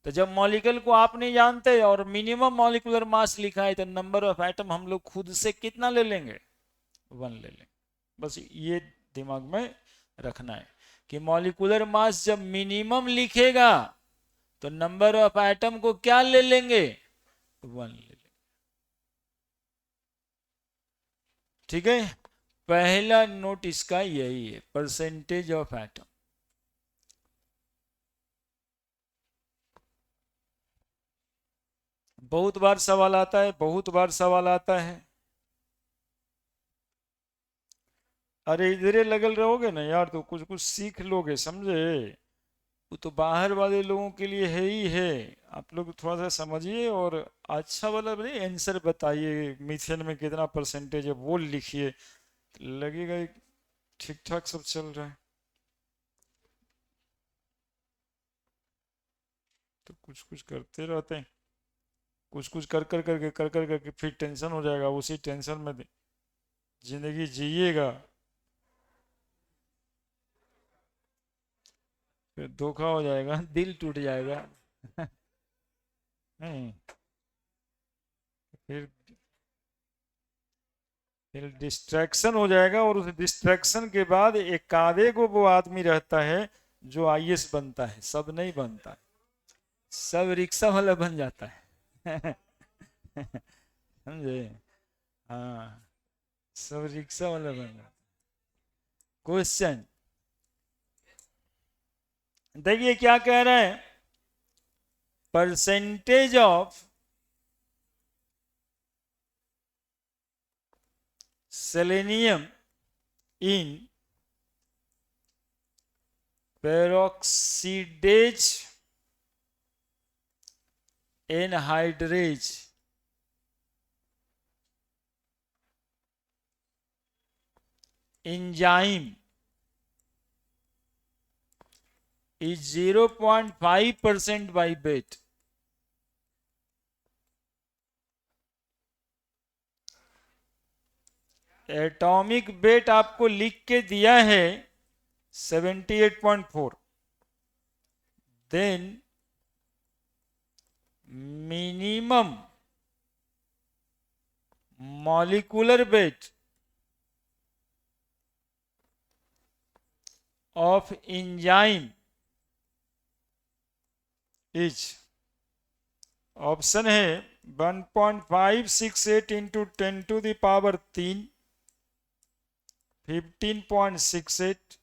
तो जब मॉलिक्यूल को आप नहीं जानते और मिनिमम मॉलिक्यूलर मास लिखा है, तो नंबर ऑफ एटम हम लोग खुद से कितना ले लेंगे, 1 ले लेंगे। बस ये दिमाग में रखना है कि मॉलिक्यूलर मास जब मिनिमम लिखेगा तो नंबर ऑफ एटम को क्या ले लेंगे, 1 ले लेंगे। ठीक है, पहला नोट इसका यही है, परसेंटेज ऑफ एटम। बहुत बार सवाल आता है, बहुत बार सवाल आता है। अरे इधरे लगल रहोगे ना यार तो कुछ कुछ सीख लोगे, समझे। वो तो बाहर वाले लोगों के लिए है ही है। आप लोग थोड़ा सा समझिए और अच्छा वाला आंसर बताइए, मिथेन में कितना परसेंटेज है वो लिखिए, लगेगा ठीक ठाक सब चल रहा है। तो कुछ कुछ करते रहते हैं, कुछ कुछ कर करके फिर टेंशन हो जाएगा, उसी टेंशन में जिंदगी जिएगा, फिर धोखा हो जाएगा दिल टूट जाएगा। नहीं, फिर फिर डिस्ट्रैक्शन हो जाएगा, और उस डिस्ट्रैक्शन के बाद एक आधे को वो आदमी रहता है जो आईएएस बनता है, सब नहीं बनता है, सब रिक्शा वाला बन जाता है। समझे। हाँ, सब रिक्शा वाला बन जाता है। क्वेश्चन देखिए क्या कह रहे हैं, percentage of selenium in peroxidase anhydrase enzyme is 0.5% by weight. Atomic weight आपको लिख के दिया है 78.4, then minimum molecular weight of enzyme is, option है 1.568 इंटू 10⁻3, 15.68,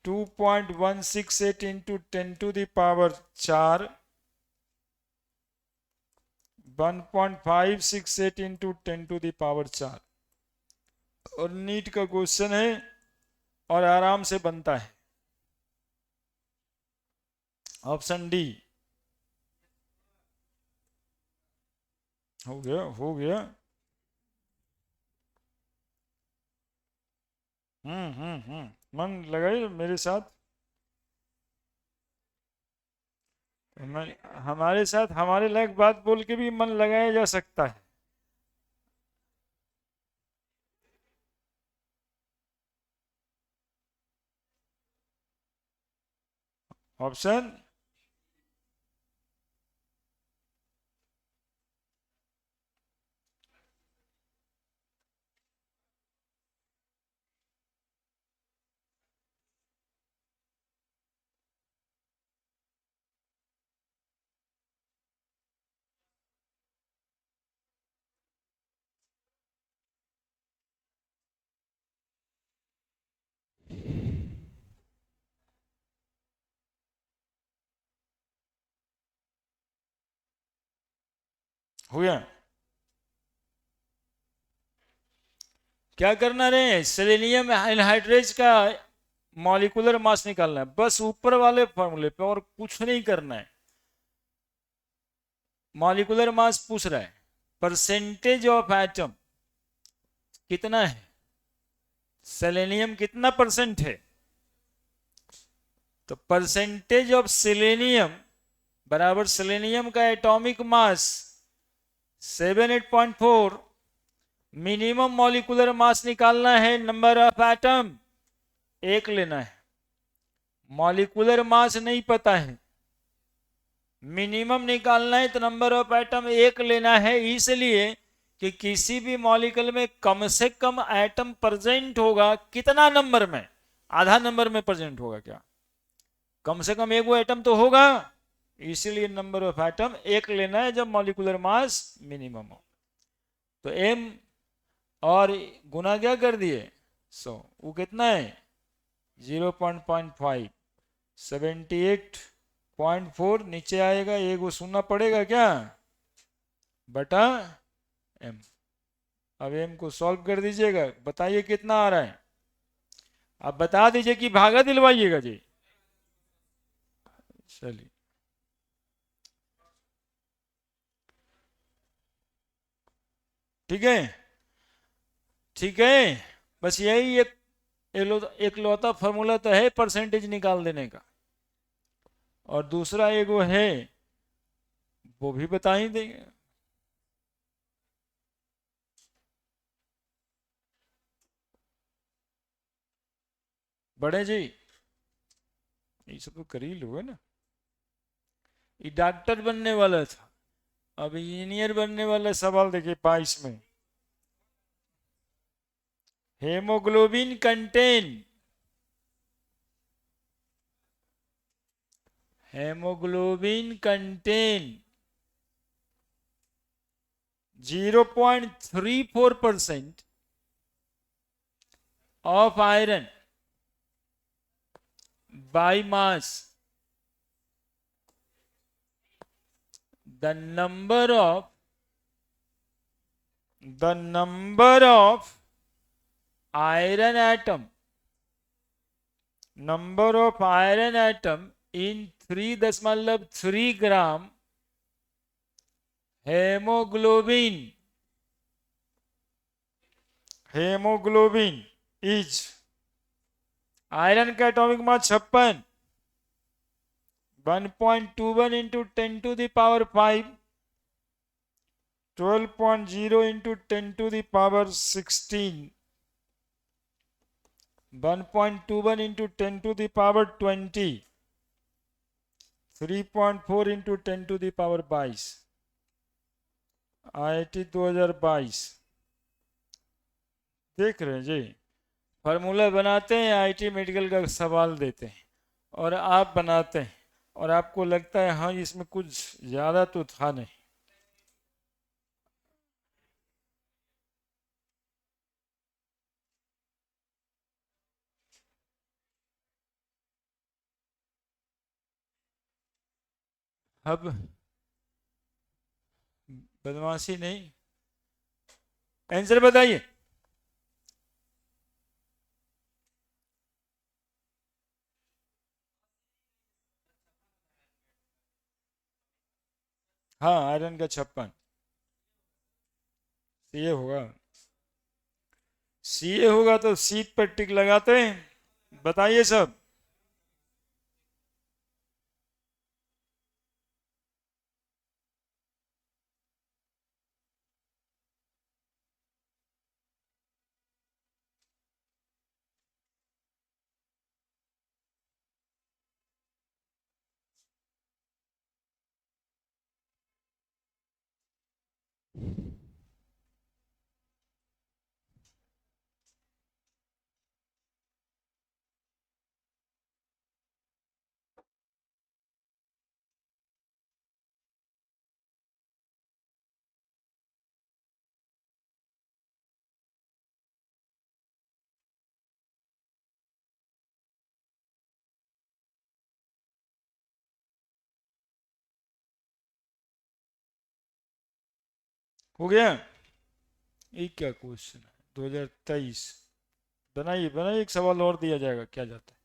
2.168 इंटू 10⁻4, 1.568 इंटू 10⁻4। और नीट का क्वेश्चन है और आराम से बनता है। ऑप्शन डी हो गया, हो गया। मन लगाइए मेरे साथ, हमारे साथ हमारे लायक बात बोल के भी मन लगाया जा सकता है। ऑप्शन हो गया। क्या करना रे, सेलेनियम एनहाइड्रेज का मॉलिक्यूलर मास निकालना है, बस ऊपर वाले फॉर्मूले पे, और कुछ नहीं करना है। मॉलिक्यूलर मास पूछ रहा है, परसेंटेज ऑफ एटम कितना है, सेलेनियम कितना परसेंट है, तो परसेंटेज ऑफ सेलेनियम बराबर सेलेनियम का एटॉमिक मास 78.4, मिनिमम मॉलिक्यूलर मास निकालना है, नंबर ऑफ एटम एक लेना है, मॉलिक्यूलर मास नहीं पता है, मिनिमम निकालना है तो नंबर ऑफ एटम एक लेना है, इसलिए कि किसी भी मॉलिक्यूल में कम से कम एटम प्रेजेंट होगा, कितना नंबर में, आधा नंबर में प्रेजेंट होगा क्या, कम से कम एक वो एटम तो होगा, इसीलिए नंबर ऑफ एटम एक लेना है जब मॉलिक्यूलर मास मिनिमम हो। तो m और गुना क्या कर दिए 100, वो कितना है 0.5, 0.4 नीचे आएगा, एक वो सुनना पड़ेगा क्या, बटा m। अब m को सॉल्व कर दीजिएगा, बताइए कितना आ रहा है। आप बता दीजिए कि भागा दिलवाइएगा जी। चलिए ठीक है, ठीक है। बस यही एक एकलौता फॉर्मूला तो है परसेंटेज निकाल देने का, और दूसरा एक वो है, वो भी बता ही देंगे। बड़े जी ये सब तो कर ही लोगे ना। ये डॉक्टर बनने वाला था, अब इंजीनियर बनने वाला सवाल देखिए 22 में। Haemoglobin contain, haemoglobin contain 0.34% of iron by mass. The number of iron atom in 3.3 gram hemoglobin is, iron का atomic mass 56, 1.21 into 10 to the power 5, 12.0 into 10 to the power 16, 1.21 into 10 to the power 20, 3.4 into 10 to the power 22। IIT 2022 देख रहे हैं जी, formula बनाते हैं, IT medical का सवाल देते हैं और आप बनाते हैं, और आपको लगता है हाँ इसमें कुछ ज्यादा तो था नहीं। अब बदमाशी नहीं, आंसर बताइए। हाँ आयरन का 56, सीए होगा, सीए होगा तो सीट पर टिक लगाते हैं। बताइए सब। हो गया, ये क्या क्वेश्चन है 2023। बनाइए बनाइए, एक सवाल और दिया जाएगा, क्या जाता है।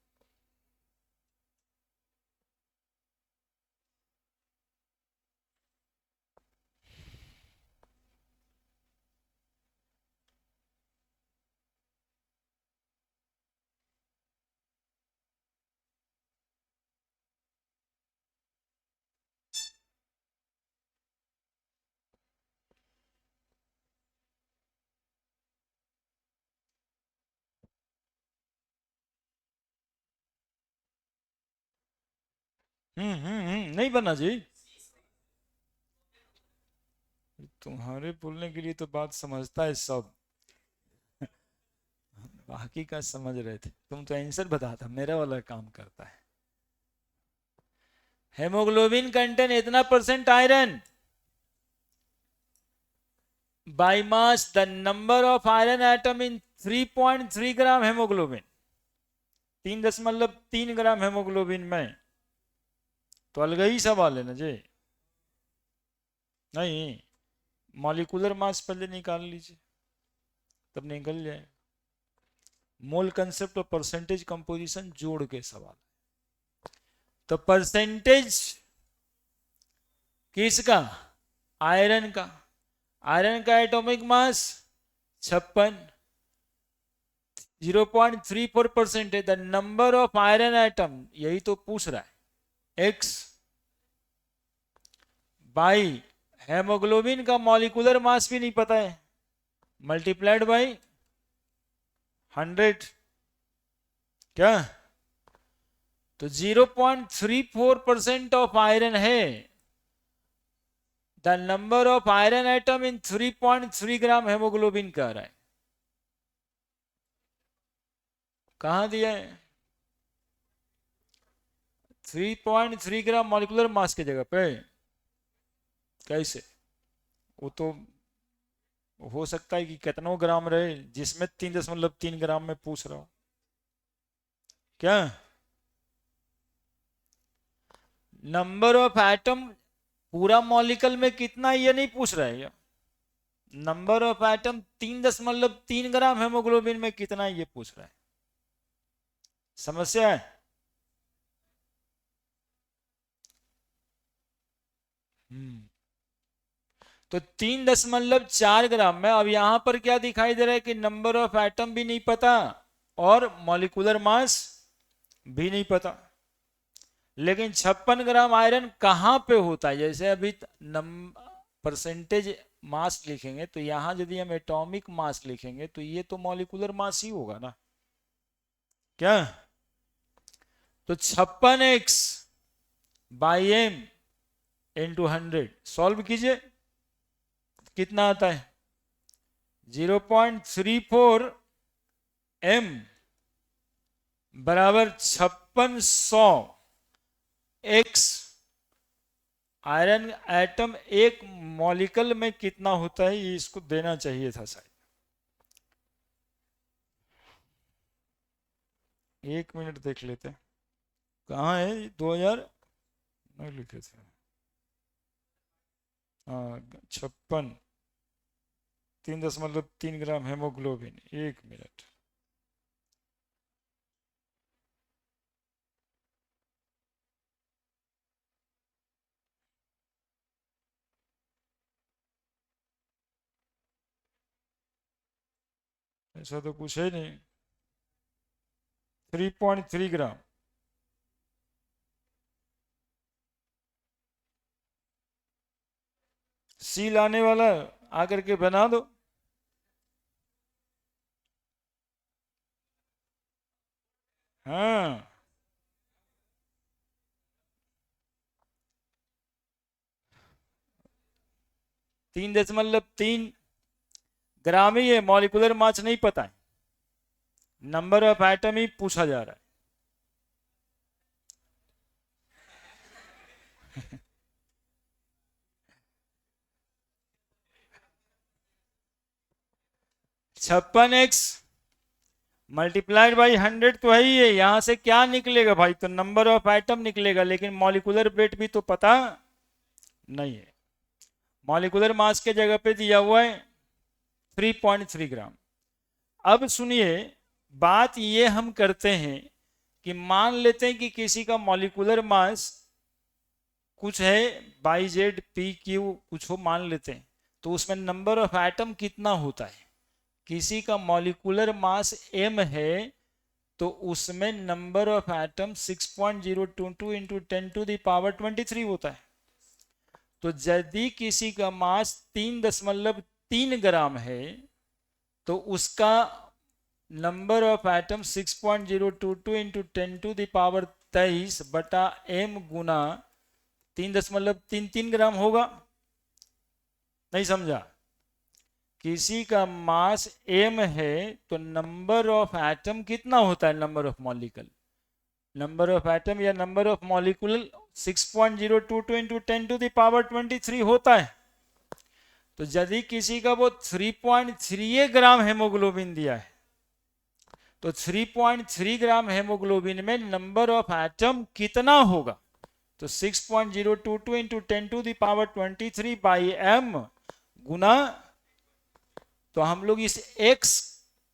नहीं बना जी, तुम्हारे बोलने के लिए तो बात समझता है सब, बाकी का समझ रहे थे, तुम तो आंसर बताता, मेरा वाला काम करता है। हेमोग्लोबिन कंटेन इतना percent iron by mass, the number of iron atom in 3.3 gram haemoglobin, 3.3 gram haemoglobin में तो अलग ही सवाल है ना जी। नहीं, मॉलिक्यूलर मास पहले निकाल लीजिए, तब निकल जाए। मोल कंसेप्ट और परसेंटेज कंपोजिशन जोड़ के सवाल। तो परसेंटेज किसका? आयरन का। आयरन का एटॉमिक मास 56, 0.34% है। The number of iron atom, यही तो पूछ रहा है। एक्स बाई हेमोग्लोबिन का मॉलिक्यूलर मास भी नहीं पता है, मल्टीप्लाइड बाई 100, क्या? तो 0.34% ऑफ आयरन है। The number of iron atom in 3.3 gram haemoglobin कह रहा है। कहां दिया है? 3.3 ग्राम मॉलिक्यूलर मास की जगह पे। कैसे? वो तो हो सकता है कि कितनों ग्राम रहे, जिसमें 3.3 ग्राम में पूछ रहा हूं। क्या नंबर ऑफ एटम पूरा मॉलिक्यूल में कितना, ये नहीं पूछ रहा है। Number of atom 3.3 gram haemoglobin में कितना है, ये पूछ रहा है। समस्या है। तो 3.4 ग्राम में, अब यहां पर क्या दिखाई दे रहा है कि नंबर ऑफ एटम भी नहीं पता और मॉलिक्यूलर मास भी नहीं पता। लेकिन 56 ग्राम आयरन कहां पे होता है? जैसे अभी परसेंटेज मास लिखेंगे तो यहां यदि हम एटॉमिक मास लिखेंगे तो ये तो मॉलिक्यूलर मास ही होगा ना। क्या? तो 56x by M into 100 solve कीजिए, कितना आता है? 0.34 m बराबर 5600 x। आयरन एटम एक मॉलिक्यूल में कितना होता है, ये इसको देना चाहिए था शायद। 1 मिनट देख लेते हैं, कहाँ है 2000 नहीं लिखे थे। हाँ 56, 3.3 ग्राम हेमोग्लोबिन। 1 मिनट। ऐसा तो कुछ है नहीं। 3.3 ग्राम। सी लाने वाला आकर के बना दो। हाँ 3.3 ग्राम ही है, मॉलिक्यूलर मास नहीं पता है, नंबर ऑफ एटम ही पूछा जा रहा है। 56x मल्टीप्लाइड बाई 100 तो है ही है। यहां से क्या निकलेगा भाई? तो नंबर ऑफ एटम निकलेगा, लेकिन मॉलिक्यूलर वेट भी तो पता नहीं है। मॉलिक्यूलर मास के जगह पे दिया हुआ है 3.3 ग्राम। अब सुनिए, बात ये हम करते हैं कि मान लेते हैं कि किसी का मॉलिक्यूलर मास कुछ है, बाई जेड पी क्यू कुछ हो मान लेते हैं, तो उसमें नंबर ऑफ एटम कितना होता है? किसी का मॉलिक्यूलर मास m है तो उसमें नंबर ऑफ एटम 6.022 इंटू 10⁻23 होता है। तो यदि किसी का मास 3.3 ग्राम है तो उसका नंबर ऑफ एटम 6.022 इंटू 10⁻23 बटा m गुना 3.33 ग्राम होगा। नहीं समझा? किसी का मास m है तो नंबर ऑफ एटम कितना होता है? Number of molecule, number of atom या नंबर ऑफ मॉलिक्यूल 6.022 इंटू 10⁻23 होता है। तो यदि किसी का वो 3.3 ग्राम हेमोग्लोबिन दिया है तो 3.3 ग्राम हेमोग्लोबिन में नंबर ऑफ एटम कितना होगा? तो 6.022 इंटू 10⁻23 बाई m गुना, तो हम लोग इस x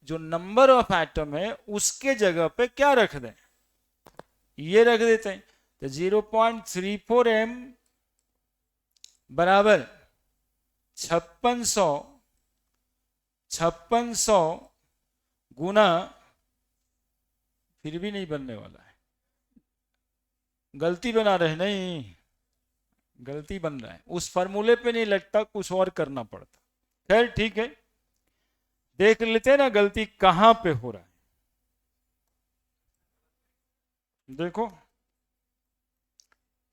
जो नंबर ऑफ एटम है उसके जगह पे क्या रख दें, ये रख देते हैं। तो 0.34 m बराबर 5600 गुना, फिर भी नहीं बनने वाला है, गलती बना रहे, नहीं गलती बन रहा है, उस फॉर्मूले पे नहीं लगता, कुछ और करना पड़ता। खैर ठीक है, देख लेते हैं ना गलती कहां पे हो रहा है। देखो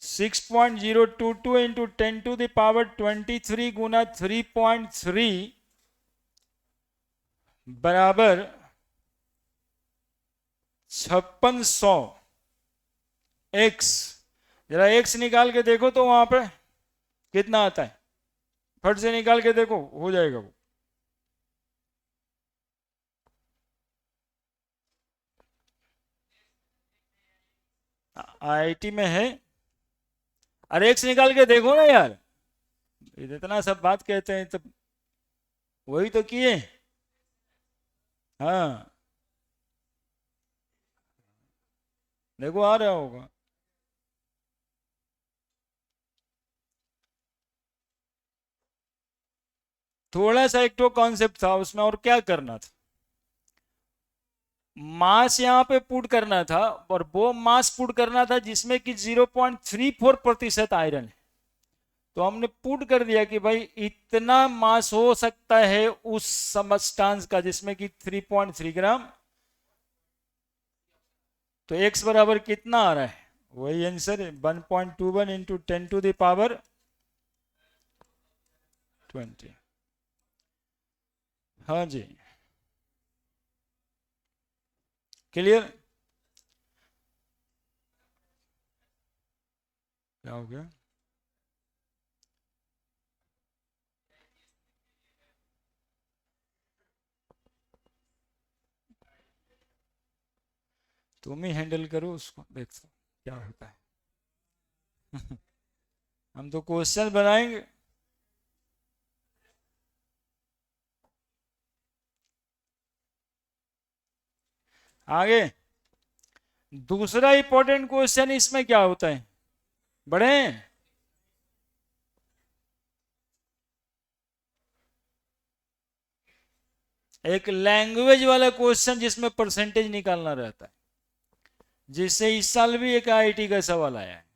6.022 इंटू 10⁻23 गुना 3.3 बराबर 5600 x। जरा x निकाल के देखो तो वहां पे कितना आता है, फट से निकाल के देखो, हो जाएगा वो। आईआईटी में है, अरे x निकाल के देखो ना यार, इतना सब बात कहते हैं तब वही तो किए। हाँ देखो आ रहा होगा। थोड़ा सा एक तो कॉन्सेप्ट था उसमें, और क्या करना था, मास यहां पे पुट करना था, और वो मास पुट करना था जिसमें कि 0.34% आयरन है। तो हमने पुट कर दिया कि भाई इतना मास हो सकता है उस सबस्टांस का जिसमें कि 3.3 ग्राम। तो x बराबर कितना आ रहा है, वही आंसर है 1.21 इंटू 10⁻20। हाँ जी, क्लियर। क्या हो गया, तुम ही हैंडल करो उसको, देखो क्या होता है। हम तो क्वेश्चन बनाएंगे। आगे दूसरा इंपॉर्टेंट क्वेश्चन इसमें क्या होता है, बढ़े, एक लैंग्वेज वाला क्वेश्चन जिसमें परसेंटेज निकालना रहता है, जिससे इस साल भी एक आईआईटी का सवाल आया है।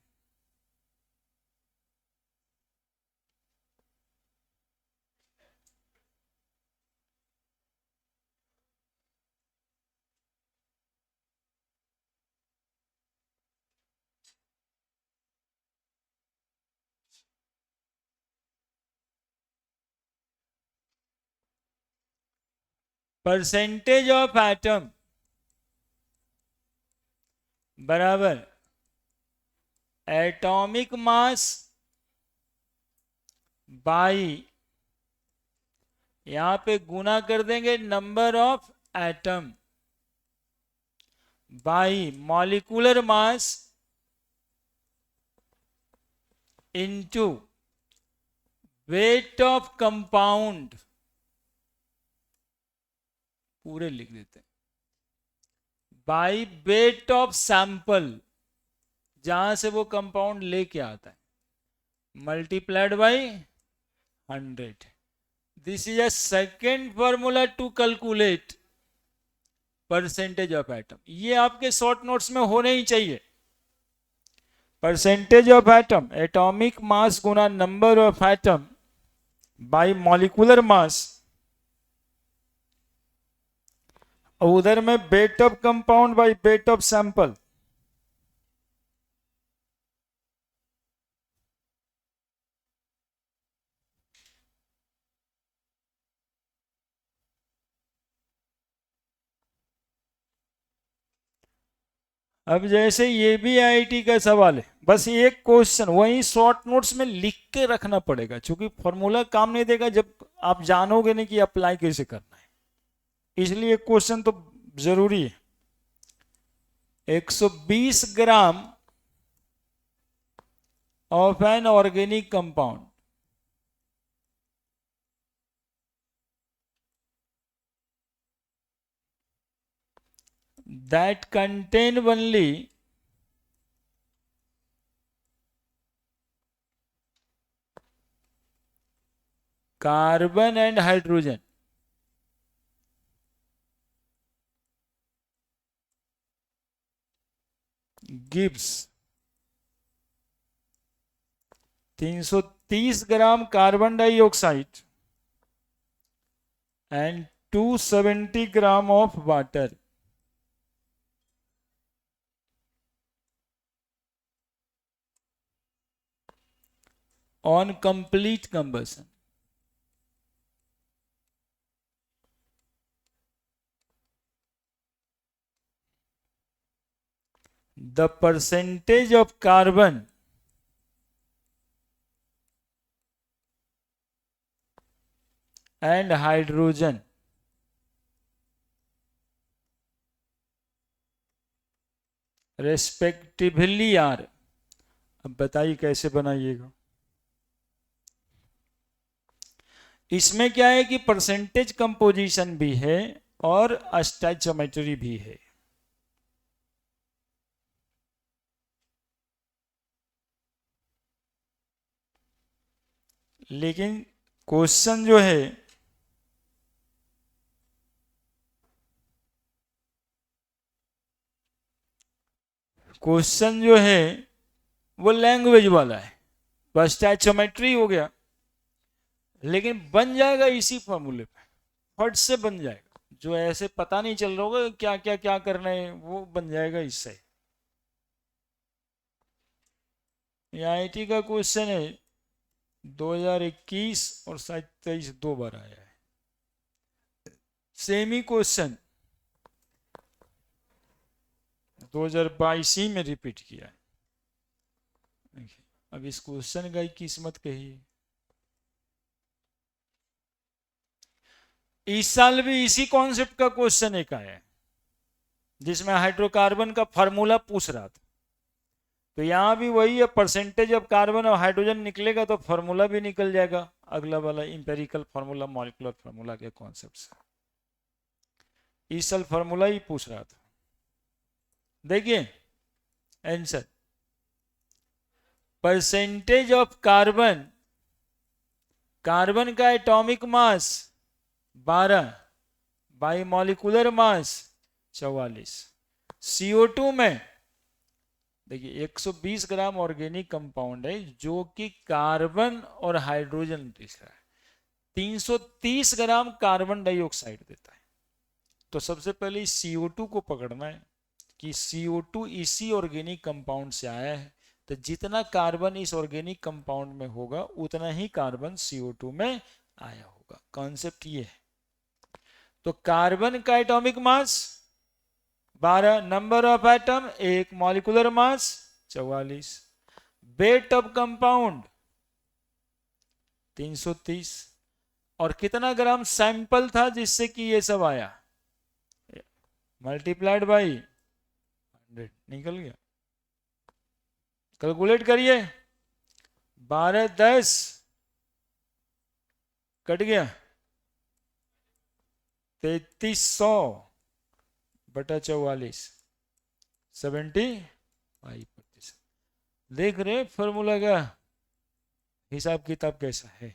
परसेंटेज ऑफ एटम बराबर एटॉमिक मास बाई, यहां पे गुना कर देंगे number of atom by molecular mass into wait of compound, पूरे लिख देते हैं, बाई वेट ऑफ सैंपल जहां से वो कंपाउंड लेके आता है, multiplied by 100। This is a second formula to calculate percentage of atom. ये आपके शॉर्ट नोट्स में होने ही चाहिए। Percentage of atom atomic mass गुना number of atom by molecular mass, उधर में weight of compound by weight of sample. अब जैसे ये भी आईआईटी का सवाल है, बस एक क्वेश्चन वही शॉर्ट नोट्स में लिख के रखना पड़ेगा, क्योंकि फॉर्मूला काम नहीं देगा जब आप जानोगे नहीं कि अप्लाई कैसे करना है, इसलिए क्वेश्चन तो जरूरी है। 120 ग्राम of an organic compound that contain only carbon and hydrogen gives 330 gram carbon dioxide and 270 gram of water on complete combustion. The percentage of carbon and hydrogen respectively are. अब बताइए कैसे बनाइएगा। इसमें क्या है कि परसेंटेज कंपोजिशन भी है और स्टोइचियोमेट्री भी है। लेकिन क्वेश्चन जो है वो लैंग्वेज वाला है, बस स्टोइचियोमेट्री हो गया, लेकिन बन जाएगा इसी फॉर्मूले पे, फट से बन जाएगा। जो ऐसे पता नहीं चल रहा होगा क्या क्या क्या करना है वो बन जाएगा इससे। आईआईटी का क्वेश्चन है 2021 और शायद 23 दो बार आया है। सेम ही क्वेश्चन 2022 ही में रिपीट किया है। अब इस क्वेश्चन का किस्मत कही। इस साल भी इसी कॉन्सेप्ट का क्वेश्चन एक आया है जिसमें हाइड्रोकार्बन का फार्मूला पूछ रहा था। तो यहां भी वही है, परसेंटेज ऑफ कार्बन और हाइड्रोजन निकलेगा तो फार्मूला भी निकल जाएगा, अगला वाला इंपेरिकल फार्मूला, मॉलिक्यूलर फार्मूला के कॉन्सेप्ट से। इस साल फार्मूला ही पूछ रहा था। देखिए answer, percentage of carbon, carbon का atomic mass 12 by molecular mass 44। CO2 में देखिए 120 ग्राम ऑर्गेनिक कंपाउंड है जो कि कार्बन और हाइड्रोजन दिख रहा है, 330 ग्राम कार्बन डाइऑक्साइड देता है। तो सबसे पहले CO2 को पकड़ना है कि CO2 इसी ऑर्गेनिक कंपाउंड से आया है, तो जितना कार्बन इस ऑर्गेनिक कंपाउंड में होगा उतना ही कार्बन CO2 में आया होगा। कॉन्सेप्ट ये है। तो कार्बन का atomic mass 12, number of atom 1, molecular mass 44, wait of compound 330, और कितना ग्राम सैंपल था जिससे कि ये सब आया, मल्टीप्लाइड बाई 100, निकल गया। कैलकुलेट करिए, 12 10 कट गया 3300 बटा 44, 75%। देख रहे फॉर्मूला का हिसाब किताब कैसा है।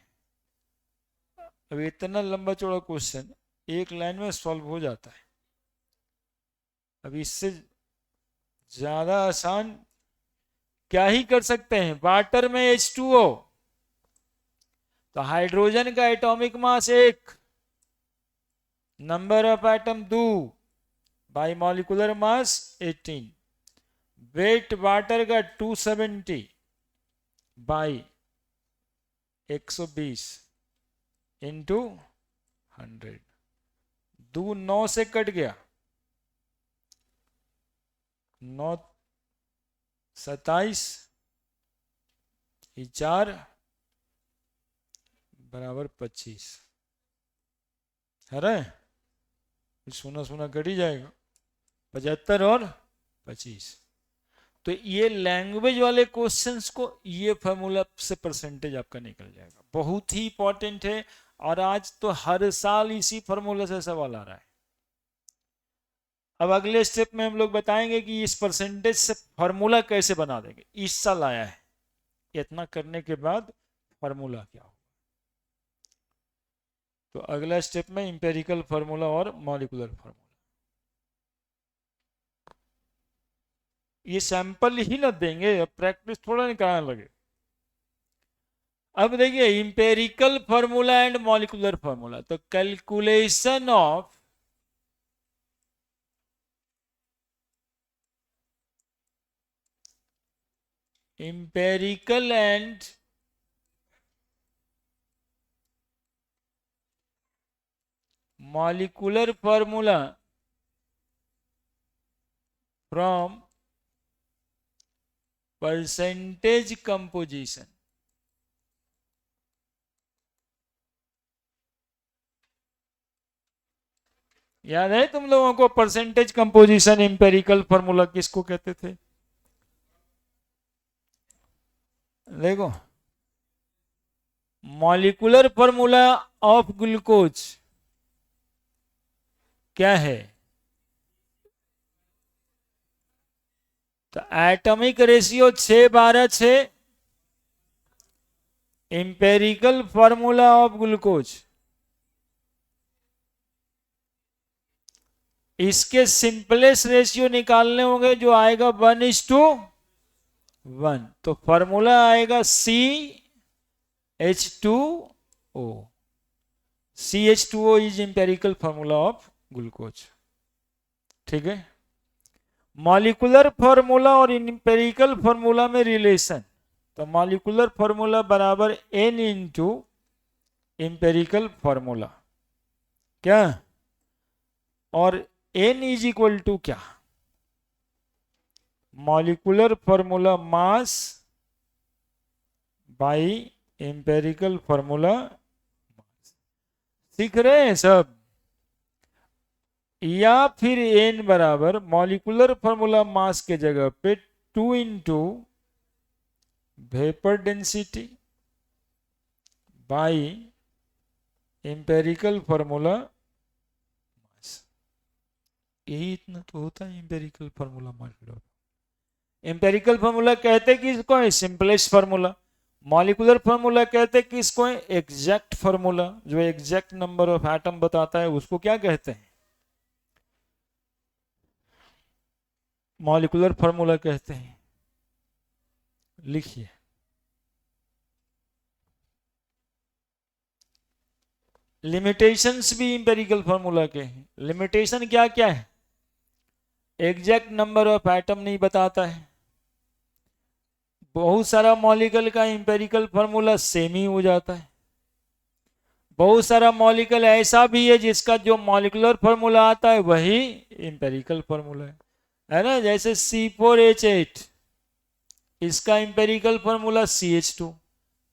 अब इतना लंबा चौड़ा क्वेश्चन एक लाइन में सॉल्व हो जाता है। अब इससे ज्यादा आसान क्या ही कर सकते हैं। वाटर में H2O, तो हाइड्रोजन का atomic mass 1, number of atom 2 by molecular mass 18, weight water का 270 बाई 120 इंटू 100। 2 9 से कट गया, 9 27, 4 बराबर 25 है रे। सोना सोना कट ही जाएगा, 75 और 25। तो ये लैंग्वेज वाले क्वेश्चंस को ये फार्मूला से परसेंटेज आपका निकल जाएगा, बहुत ही इंपॉर्टेंट है। और आज तो हर साल इसी फार्मूला से सवाल आ रहा है। अब अगले स्टेप में हम लोग बताएंगे कि इस परसेंटेज से फार्मूला कैसे बना देंगे। इस साल आया है, इतना करने के बाद फार्मूला क्या हो। तो अगला स्टेप में इंपेरिकल फार्मूला और मॉलिक्यूलर फार्मूला, ये सैंपल ही ना देंगे, अब प्रैक्टिस थोड़ा नहीं कराने लगे। अब देखिए empirical formula and molecular formula, तो calculation of empirical and molecular formula from percentage composition। याद है तुम लोगों को परसेंटेज कंपोजिशन इंपेरिकल फार्मूला किसको कहते थे? देखो, मॉलिक्यूलर फार्मूला ऑफ ग्लूकोज क्या है? तो atomic ratio 6:12:6, empirical formula of glucose, इसके सिंपलेस्ट रेशियो निकालने होंगे जो आएगा 1:1। तो फार्मूला आएगा CH2O। CH2O is empirical formula of glucose. ठीक है, मॉलिक्यूलर फार्मूला और इंपेरिकल फार्मूला में रिलेशन, तो मॉलिक्यूलर फार्मूला बराबर N इंटू इंपेरिकल फार्मूला, क्या? और N इज इक्वल टू क्या? Molecular formula mass by empirical formula. सीख रहे हैं सब? या फिर N बराबर मॉलिक्यूलर फार्मूला मास के जगह पे 2 into vapour density by empirical formula mass. यही इतना तो होता है empirical formula mass. Empirical formula कहते हैं कि इसको है सिंपलेस्ट फार्मूला, मॉलिक्यूलर फार्मूला कहते हैं कि इसको है एग्जैक्ट फार्मूला, जो एग्जैक्ट नंबर ऑफ एटम बताता है उसको क्या कहते हैं? मॉलिक्यूलर फार्मूला कहते हैं। लिखिए, लिमिटेशंस भी इंपेरिकल फार्मूला के हैं। लिमिटेशन क्या क्या है? एग्जैक्ट नंबर ऑफ एटम नहीं बताता है, बहुत सारा मॉलिक्यूल का इंपेरिकल फार्मूला सेम ही हो जाता है, बहुत सारा मॉलिक्यूल ऐसा भी है जिसका जो मॉलिक्यूलर फार्मूला आता है वही इंपेरिकल फार्मूला है ना? जैसे C4H8, इसका इंपेरिकल फार्मूला CH2,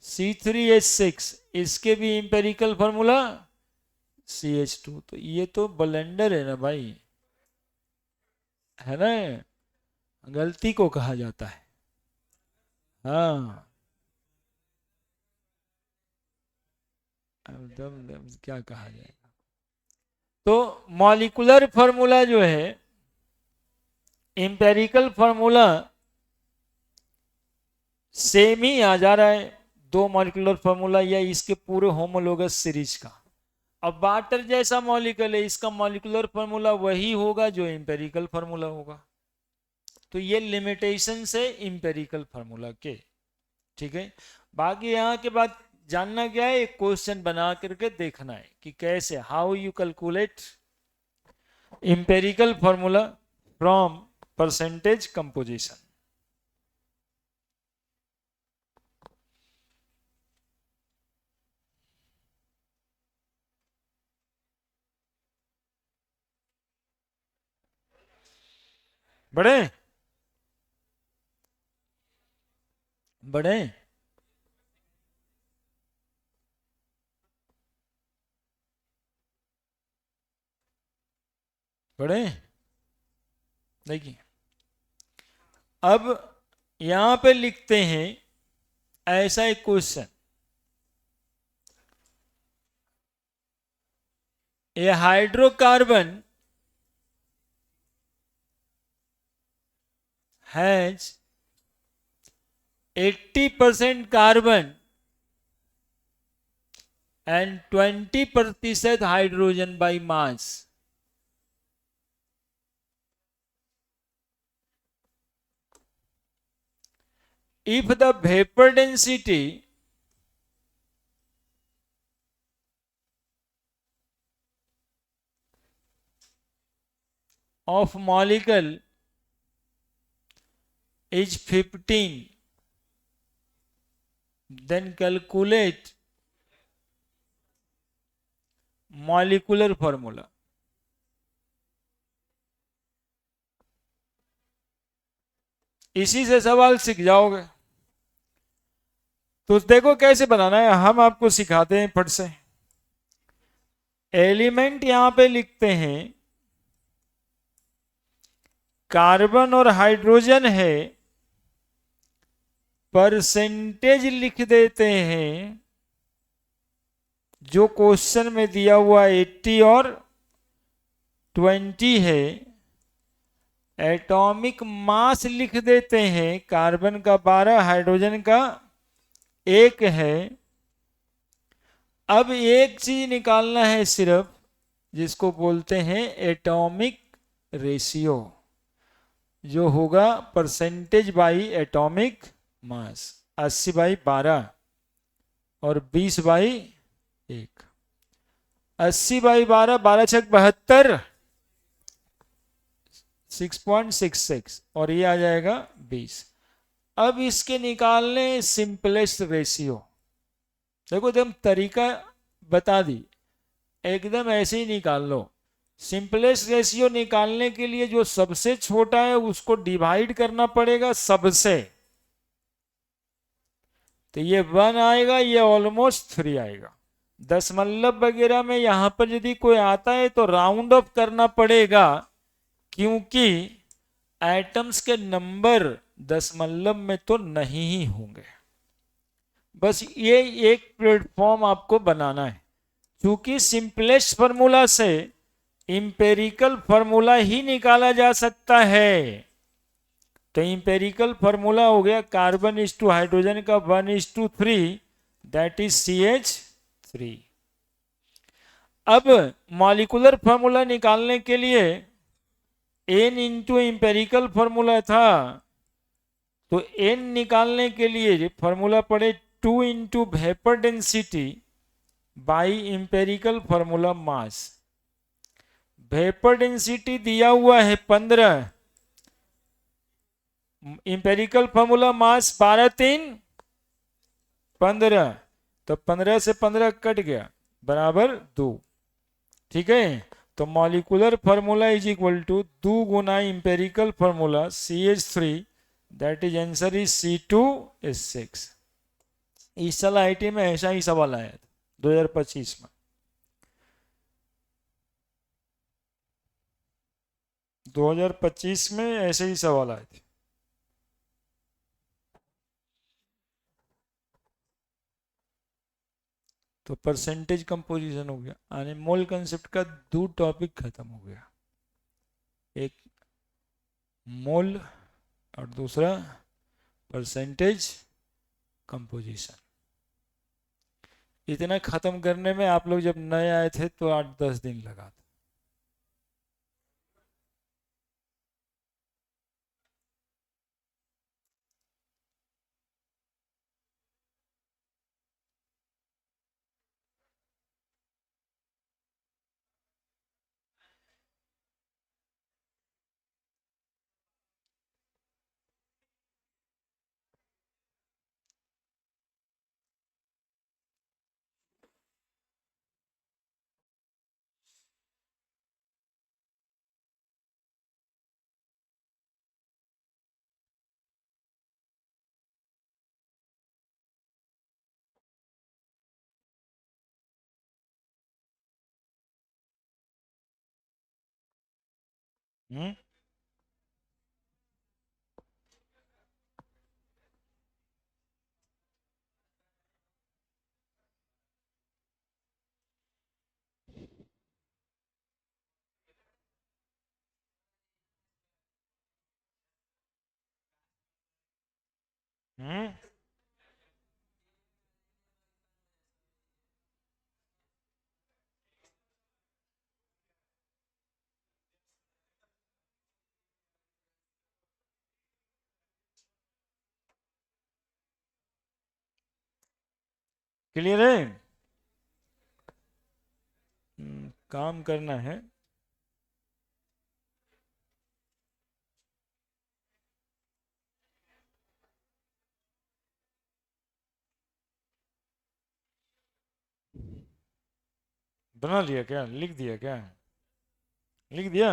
C3H6, इसके भी इंपेरिकल फार्मूला CH2। तो ये तो ब्लेंडर है ना भाई, है ना? गलती को कहा जाता है। हाँ, दम क्या कहा जाएगा। तो मॉलिक्यूलर फार्मूला जो है, इंपेरिकल फार्मूला सेम ही आ जा रहा है, दो मॉलिक्यूलर फार्मूला या इसके पूरे होमोलोगस सीरीज का। अब वाटर जैसा मॉलिक्यूल है, इसका मॉलिक्यूलर फार्मूला वही होगा जो इंपेरिकल फार्मूला होगा। तो ये लिमिटेशन से इंपेरिकल फार्मूला के। ठीक है, बाकी यहाँ के बाद जानना क्या है, एक क्वेश्चन बना करके देखना है कि कैसे, how you calculate empirical formula from percentage composition. बड़े बड़े बड़े देखिए, अब यहां पे लिखते हैं ऐसा एक question, A hydrocarbon has 80% carbon and 20% hydrogen by mass. If the vapor density of molecule is 15, then calculate molecular formula. इसी से सवाल सीख जाओगे। तो देखो कैसे बनाना है, हम आपको सिखाते हैं फट से। एलिमेंट यहां पे लिखते हैं, कार्बन और हाइड्रोजन है, परसेंटेज लिख देते हैं जो क्वेश्चन में दिया हुआ 80 और 20 है। एटॉमिक मास लिख देते हैं, कार्बन का 12, हाइड्रोजन का 1 है। अब एक चीज निकालना है सिर्फ, जिसको बोलते हैं एटॉमिक रेशियो, जो होगा परसेंटेज बाई एटॉमिक मास। 80/12 और 20/1। 80/12, 12 छक 72, 6.66, और ये आ जाएगा 20। अब इसके निकालने सिंपलेस्ट रेशियो। देखो एकदम तरीका बता दी, एकदम ऐसे ही निकाल लो। सिंपलेस्ट रेशियो निकालने के लिए जो सबसे छोटा है उसको डिवाइड करना पड़ेगा सबसे, तो ये 1 आएगा, ये ऑलमोस्ट 3 आएगा। दशमलव वगैरह में यहां पर यदि कोई आता है तो राउंड ऑफ करना पड़ेगा, क्योंकि एटम्स के नंबर दशमलव में तो नहीं ही होंगे। बस ये एक प्लेटफॉर्म आपको बनाना है, क्योंकि सिंपलेस्ट फॉर्मूला से इंपेरिकल फॉर्मूला ही निकाला जा सकता है। तो इंपेरिकल फॉर्मूला हो गया कार्बन इज टू हाइड्रोजन का 1:3, दैट इज CH3। अब मॉलिक्यूलर फॉर्मूला निकालने के लिए n इंटू इंपेरिकल फॉर्मूला था, तो n निकालने के लिए फॉर्मूला पड़े 2 into vapour density by empirical formula mass. Vapour density दिया हुआ है 15, इंपेरिकल फॉर्मूला मास 12×3 15, तो 15 से 15 कट गया, बराबर 2। ठीक है, तो molecular formula is equal to 2 गुना empirical formula CH3, that is answer is C2H6। इस साल IIT में ऐसा ही सवाल आया था 2025 में। 2025 में ऐसे ही सवाल आए थे। तो परसेंटेज कंपोजिशन हो गया, यानी मोल कंसेप्ट का 2 टॉपिक खत्म हो गया, एक मोल और दूसरा परसेंटेज कंपोजिशन। इतना खत्म करने में आप लोग जब नए आए थे तो 8-10 दिन लगा था। हम्म हम्म, क्लियर है। काम करना है। बना लिया क्या, लिख दिया क्या, लिख दिया।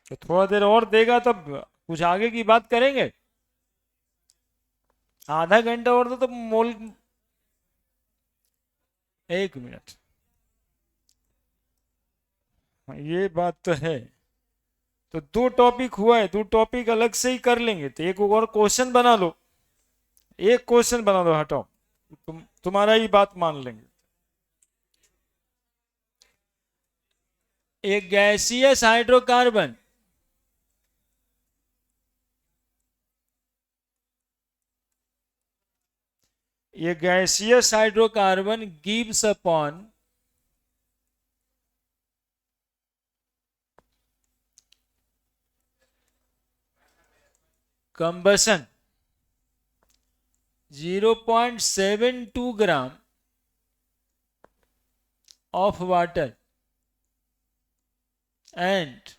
तो थोड़ा देर और देगा तब कुछ आगे की बात करेंगे। आधा घंटा और तो मोल। एक मिनट। ये बात तो है। तो दो टॉपिक हुआ है, दो टॉपिक अलग से ही कर लेंगे, तो एक और क्वेश्चन बना लो। एक क्वेश्चन बना दो, हटाओ। तुम्हारा ही बात मान लेंगे। एक गैसियस हाइड्रोकार्बन, ये gaseous hydrocarbon gives upon combustion 0.72 gram of water and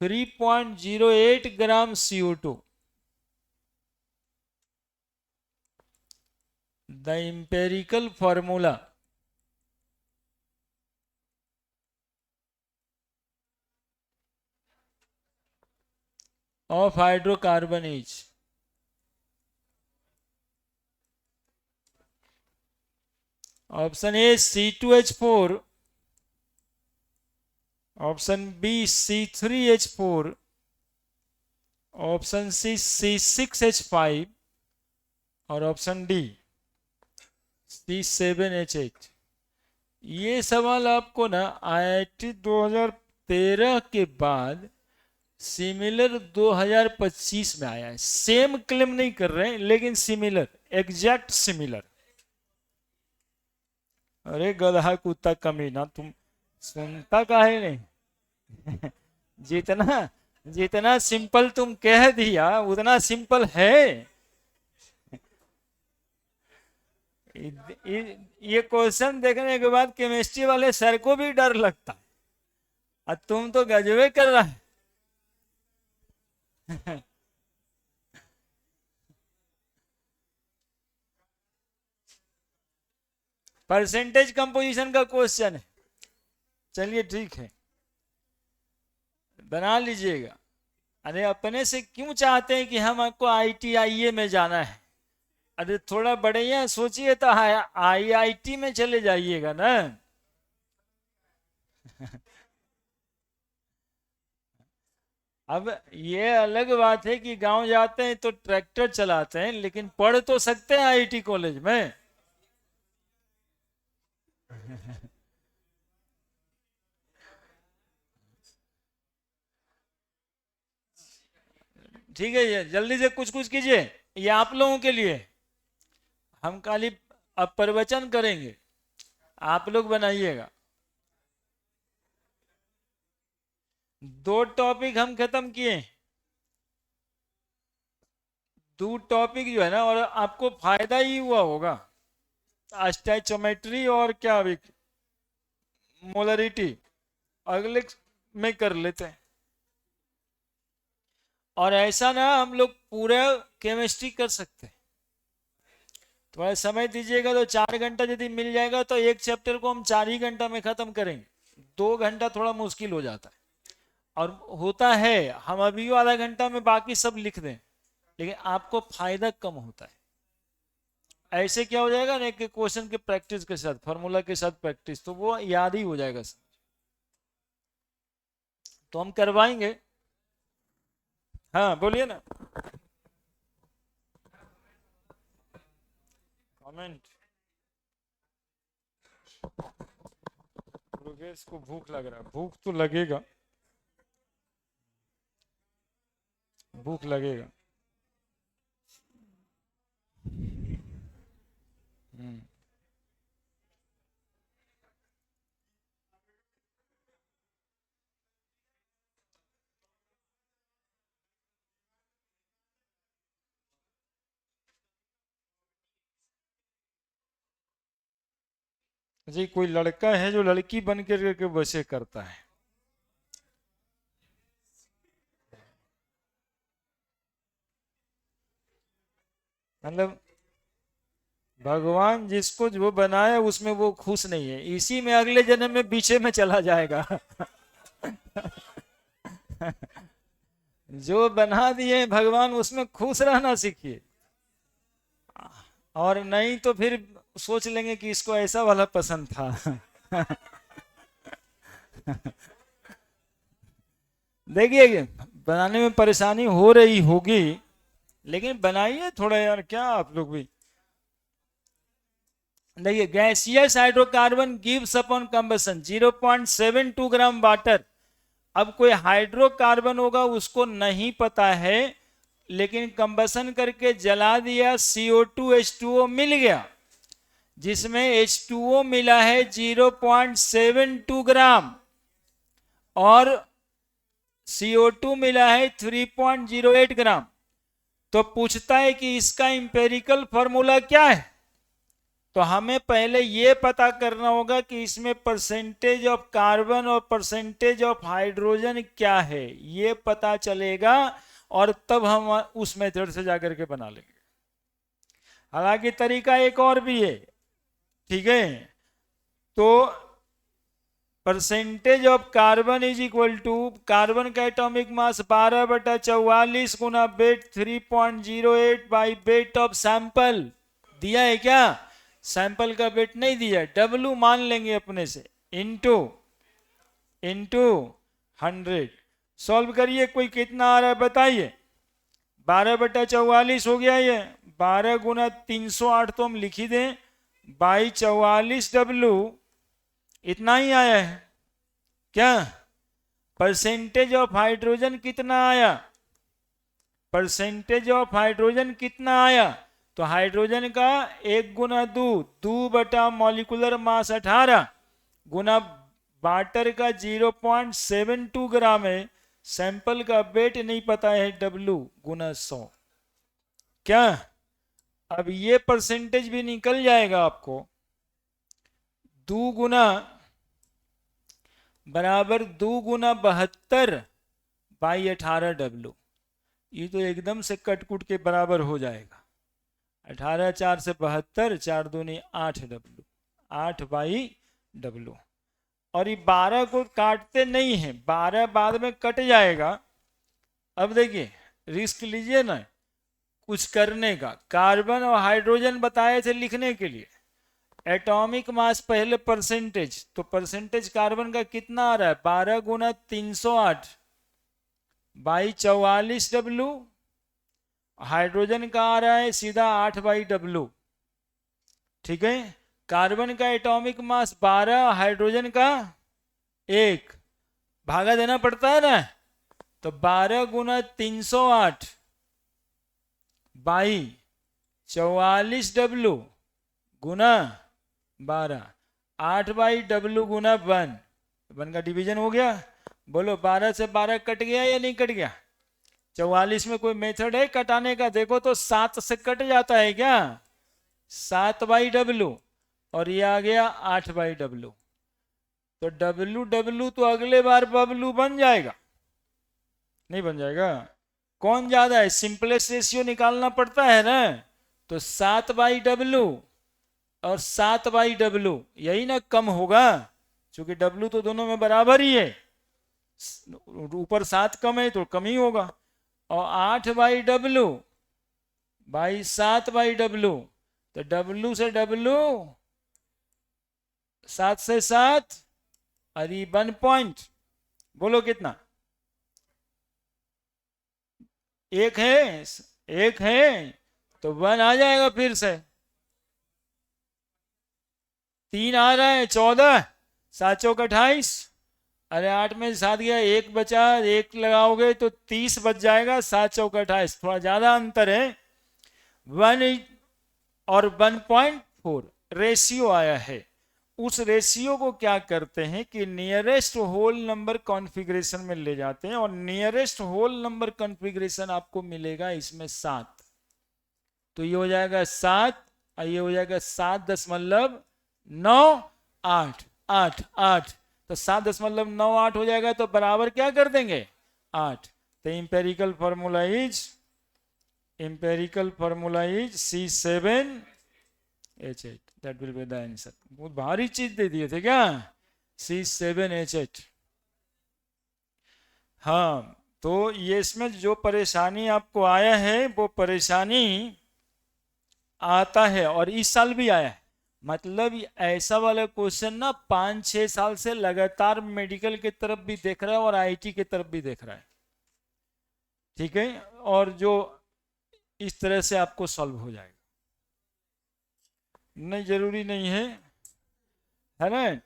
3.08 gram CO2. The empirical formula of hydrocarbon is option A C2H4, option B C3H4, option C C6H5 और ऑप्शन डी C7H8। ये सवाल आपको ना IIT 2013 के बाद similar 2025 में आया है। सेम क्लेम नहीं कर रहे हैं, लेकिन सिमिलर, एग्जैक्ट सिमिलर। अरे गधा कुत्ता कमीना, तुम सुनता काहे नहीं? जितना जितना सिंपल तुम कह दिया उतना सिंपल है। ये क्वेश्चन देखने के बाद केमिस्ट्री वाले सर को भी डर लगता है। और तुम तो गजबे कर रहा है। परसेंटेज कंपोजिशन का क्वेश्चन है। चलिए ठीक है, बना लीजिएगा। अरे अपने से क्यों चाहते हैं कि हम आपको IITA में जाना है? अरे थोड़ा बढ़िया सोचिए तो IIT में चले जाइएगा ना। अब ये अलग बात है कि गांव जाते हैं तो ट्रैक्टर चलाते हैं, लेकिन पढ़ तो सकते हैं IIT कॉलेज में। ठीक है, ये जल्दी से कुछ कुछ कीजिए। ये आप लोगों के लिए। हम खाली अब प्रवचन करेंगे, आप लोग बनाइएगा। दो टॉपिक हम खत्म किए। दो टॉपिक जो है ना, और आपको फायदा ही हुआ होगा। स्टैचोमेट्री और क्या अभी मोलरिटी अगले में कर लेते हैं। और ऐसा ना हम लोग पूरा केमिस्ट्री कर सकते हैं। थोड़ा समय दीजिएगा तो 4 घंटा यदि मिल जाएगा तो एक चैप्टर को हम 4 ही घंटा में खत्म करेंगे। 2 घंटा थोड़ा मुश्किल हो जाता है। और होता है हम अभी आधा घंटा में बाकी सब लिख दें, लेकिन आपको फायदा कम होता है। ऐसे क्या हो जाएगा ना कि क्वेश्चन के प्रैक्टिस के साथ, फॉर्मूला के साथ प्रैक्टिस, तो वो याद ही हो जाएगा सब। तो हम करवाएंगे। हाँ बोलिए ना। कमेंट योगेश को भूख लग रहा है, भूख तो लगेगा, भूख लगेगा। हम्म। जी कोई लड़का है जो लड़की बन के वैसे करता है। मतलब भगवान जिसको जो बनाया उसमें वो खुश नहीं है, इसी में अगले जन्म में पीछे में चला जाएगा। जो बना दिए भगवान उसमें खुश रहना सीखिए, और नहीं तो फिर सोच लेंगे कि इसको ऐसा वाला पसंद था। देखिए बनाने में परेशानी हो रही होगी, लेकिन बनाइए थोड़ा यार, क्या आप लोग भी। देखिए gaseous hydrocarbon gives upon combustion 0.72 gram water. अब कोई हाइड्रोकार्बन होगा उसको नहीं पता है, लेकिन कंबसन करके जला दिया, CO2 H2O मिल गया, जिसमें H2O मिला है 0.72 ग्राम और CO2 मिला है 3.08 ग्राम। तो पूछता है कि इसका इंपेरिकल फॉर्मूला क्या है। तो हमें पहले ये पता करना होगा कि इसमें परसेंटेज ऑफ कार्बन और परसेंटेज ऑफ हाइड्रोजन क्या है, ये पता चलेगा, और तब हम उस मेथड से जाकर के बना लेंगे। हालांकि तरीका एक और भी है, ठीक है। तो percentage of carbon is equal to carbon का एटॉमिक मास 12/44 गुना weight 3.08 by weight of sample. दिया है क्या? सैंपल का वेट नहीं दिया, W मान लेंगे अपने से, इंटू 100। सॉल्व करिए, कोई कितना आ रहा है बताइए। 12/44 हो गया ये, 12 गुना 308 तो हम लिख ही दें, बाई 44W, इतना ही आया है क्या? परसेंटेज ऑफ हाइड्रोजन कितना आया? परसेंटेज ऑफ हाइड्रोजन कितना आया? तो हाइड्रोजन का 1 गुना 2 बटा मॉलिकुलर मास 18 गुना वाटर का 0.72 ग्राम है, सैंपल का वेट नहीं पता है, W गुना 100। क्या अब ये परसेंटेज भी निकल जाएगा आपको? 2 गुना बराबर 2 गुना 72 बाई 18W, ये तो एकदम से कटकुट के बराबर हो जाएगा। 18 4 से 72, 4 दूनी 8W, 8/W। और ये 12 को काटते नहीं है, 12 बाद में कट जाएगा। अब देखिए रिस्क लीजिए ना कुछ करने का। कार्बन और हाइड्रोजन बताए थे लिखने के लिए, एटॉमिक मास पहले परसेंटेज, तो परसेंटेज कार्बन का कितना आ रहा है? 12 गुना 308 बाई 44W। हाइड्रोजन का आ रहा है सीधा 8/W, ठीक है। कार्बन का एटॉमिक मास 12, हाइड्रोजन का 1, भागा देना पड़ता है ना, तो 12 गुना 308 बाई 44W गुना 12, 8/W गुना 1, 1 का डिवीजन हो गया। बोलो 12 से 12 कट गया या नहीं कट गया? 44 में कोई मेथड है कटाने का? देखो तो 7 से कट जाता है क्या? 7/W, और ये आ गया 8/W। तो W तो अगले बार बबलू बन जाएगा, नहीं बन जाएगा? कौन ज्यादा है? सिंपलेस्ट रेशियो निकालना पड़ता है ना, तो 7/W और 7/W, यही ना कम होगा, क्योंकि W तो दोनों में बराबर ही है, ऊपर 7 कम है तो कम ही होगा। और 8/W बाई 7/W, तो W से W 7 से 7, अरे 1 पॉइंट, बोलो कितना? एक है, एक है, तो 1 आ जाएगा फिर से। 3 आ रहा है, 14, 7 चौक 28, अरे 8 में 7 गया, 1 बचा, 1 लगाओगे तो 30 बच जाएगा, 7 चौक 28, थोड़ा ज्यादा अंतर है। 1 और 1.4 रेशियो आया है। उस रेशियो को क्या करते हैं कि नियरेस्ट होल नंबर कॉन्फ़िगरेशन में ले जाते हैं, और नियरेस्ट होल नंबर कॉन्फ़िगरेशन आपको मिलेगा इसमें 7। तो ये हो जाएगा 7 और ये हो जाएगा 7.98, 8 8, तो 7.98 हो जाएगा, तो बराबर क्या कर देंगे 8। तो empirical formula is C7H8, that will be the answer. बहुत भारी चीज दे दिए थे क्या, C7H8। हाँ, तो ये इसमें जो परेशानी आपको आया है वो परेशानी आता है, और इस साल भी आया है। मतलब ऐसा वाला क्वेश्चन ना 5-6 साल से लगातार मेडिकल की तरफ भी देख रहा है और आईटी की तरफ भी देख रहा है, ठीक है, और जो इस तरह से आपको सॉल्व हो जाएगा। नहीं, जरूरी नहीं है ना।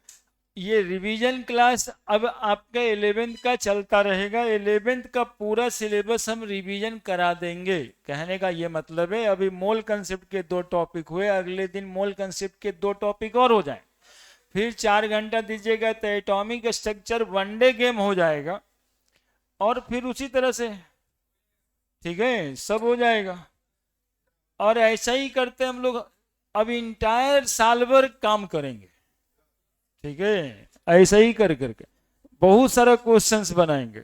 ये रिवीजन क्लास अब आपका 11th का चलता रहेगा। 11th का पूरा सिलेबस हम रिवीजन करा देंगे, कहने का ये मतलब है। अभी मोल कंसेप्ट के 2 टॉपिक हुए, अगले दिन मोल कंसेप्ट के 2 टॉपिक और हो जाए, फिर 4 घंटा दीजिएगा तो एटॉमिक स्ट्रक्चर 1 डे गेम हो जाएगा, और फिर उसी तरह से, ठीक है, सब हो जाएगा। और ऐसा ही करते हम लोग अब इंटायर साल भर काम करेंगे, ठीक है, ऐसा ही कर करके बहुत सारा क्वेश्चंस बनाएंगे।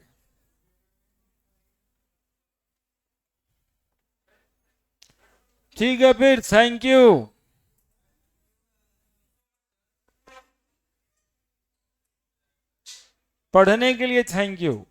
ठीक है, फिर थैंक यू। पढ़ने के लिए थैंक यू।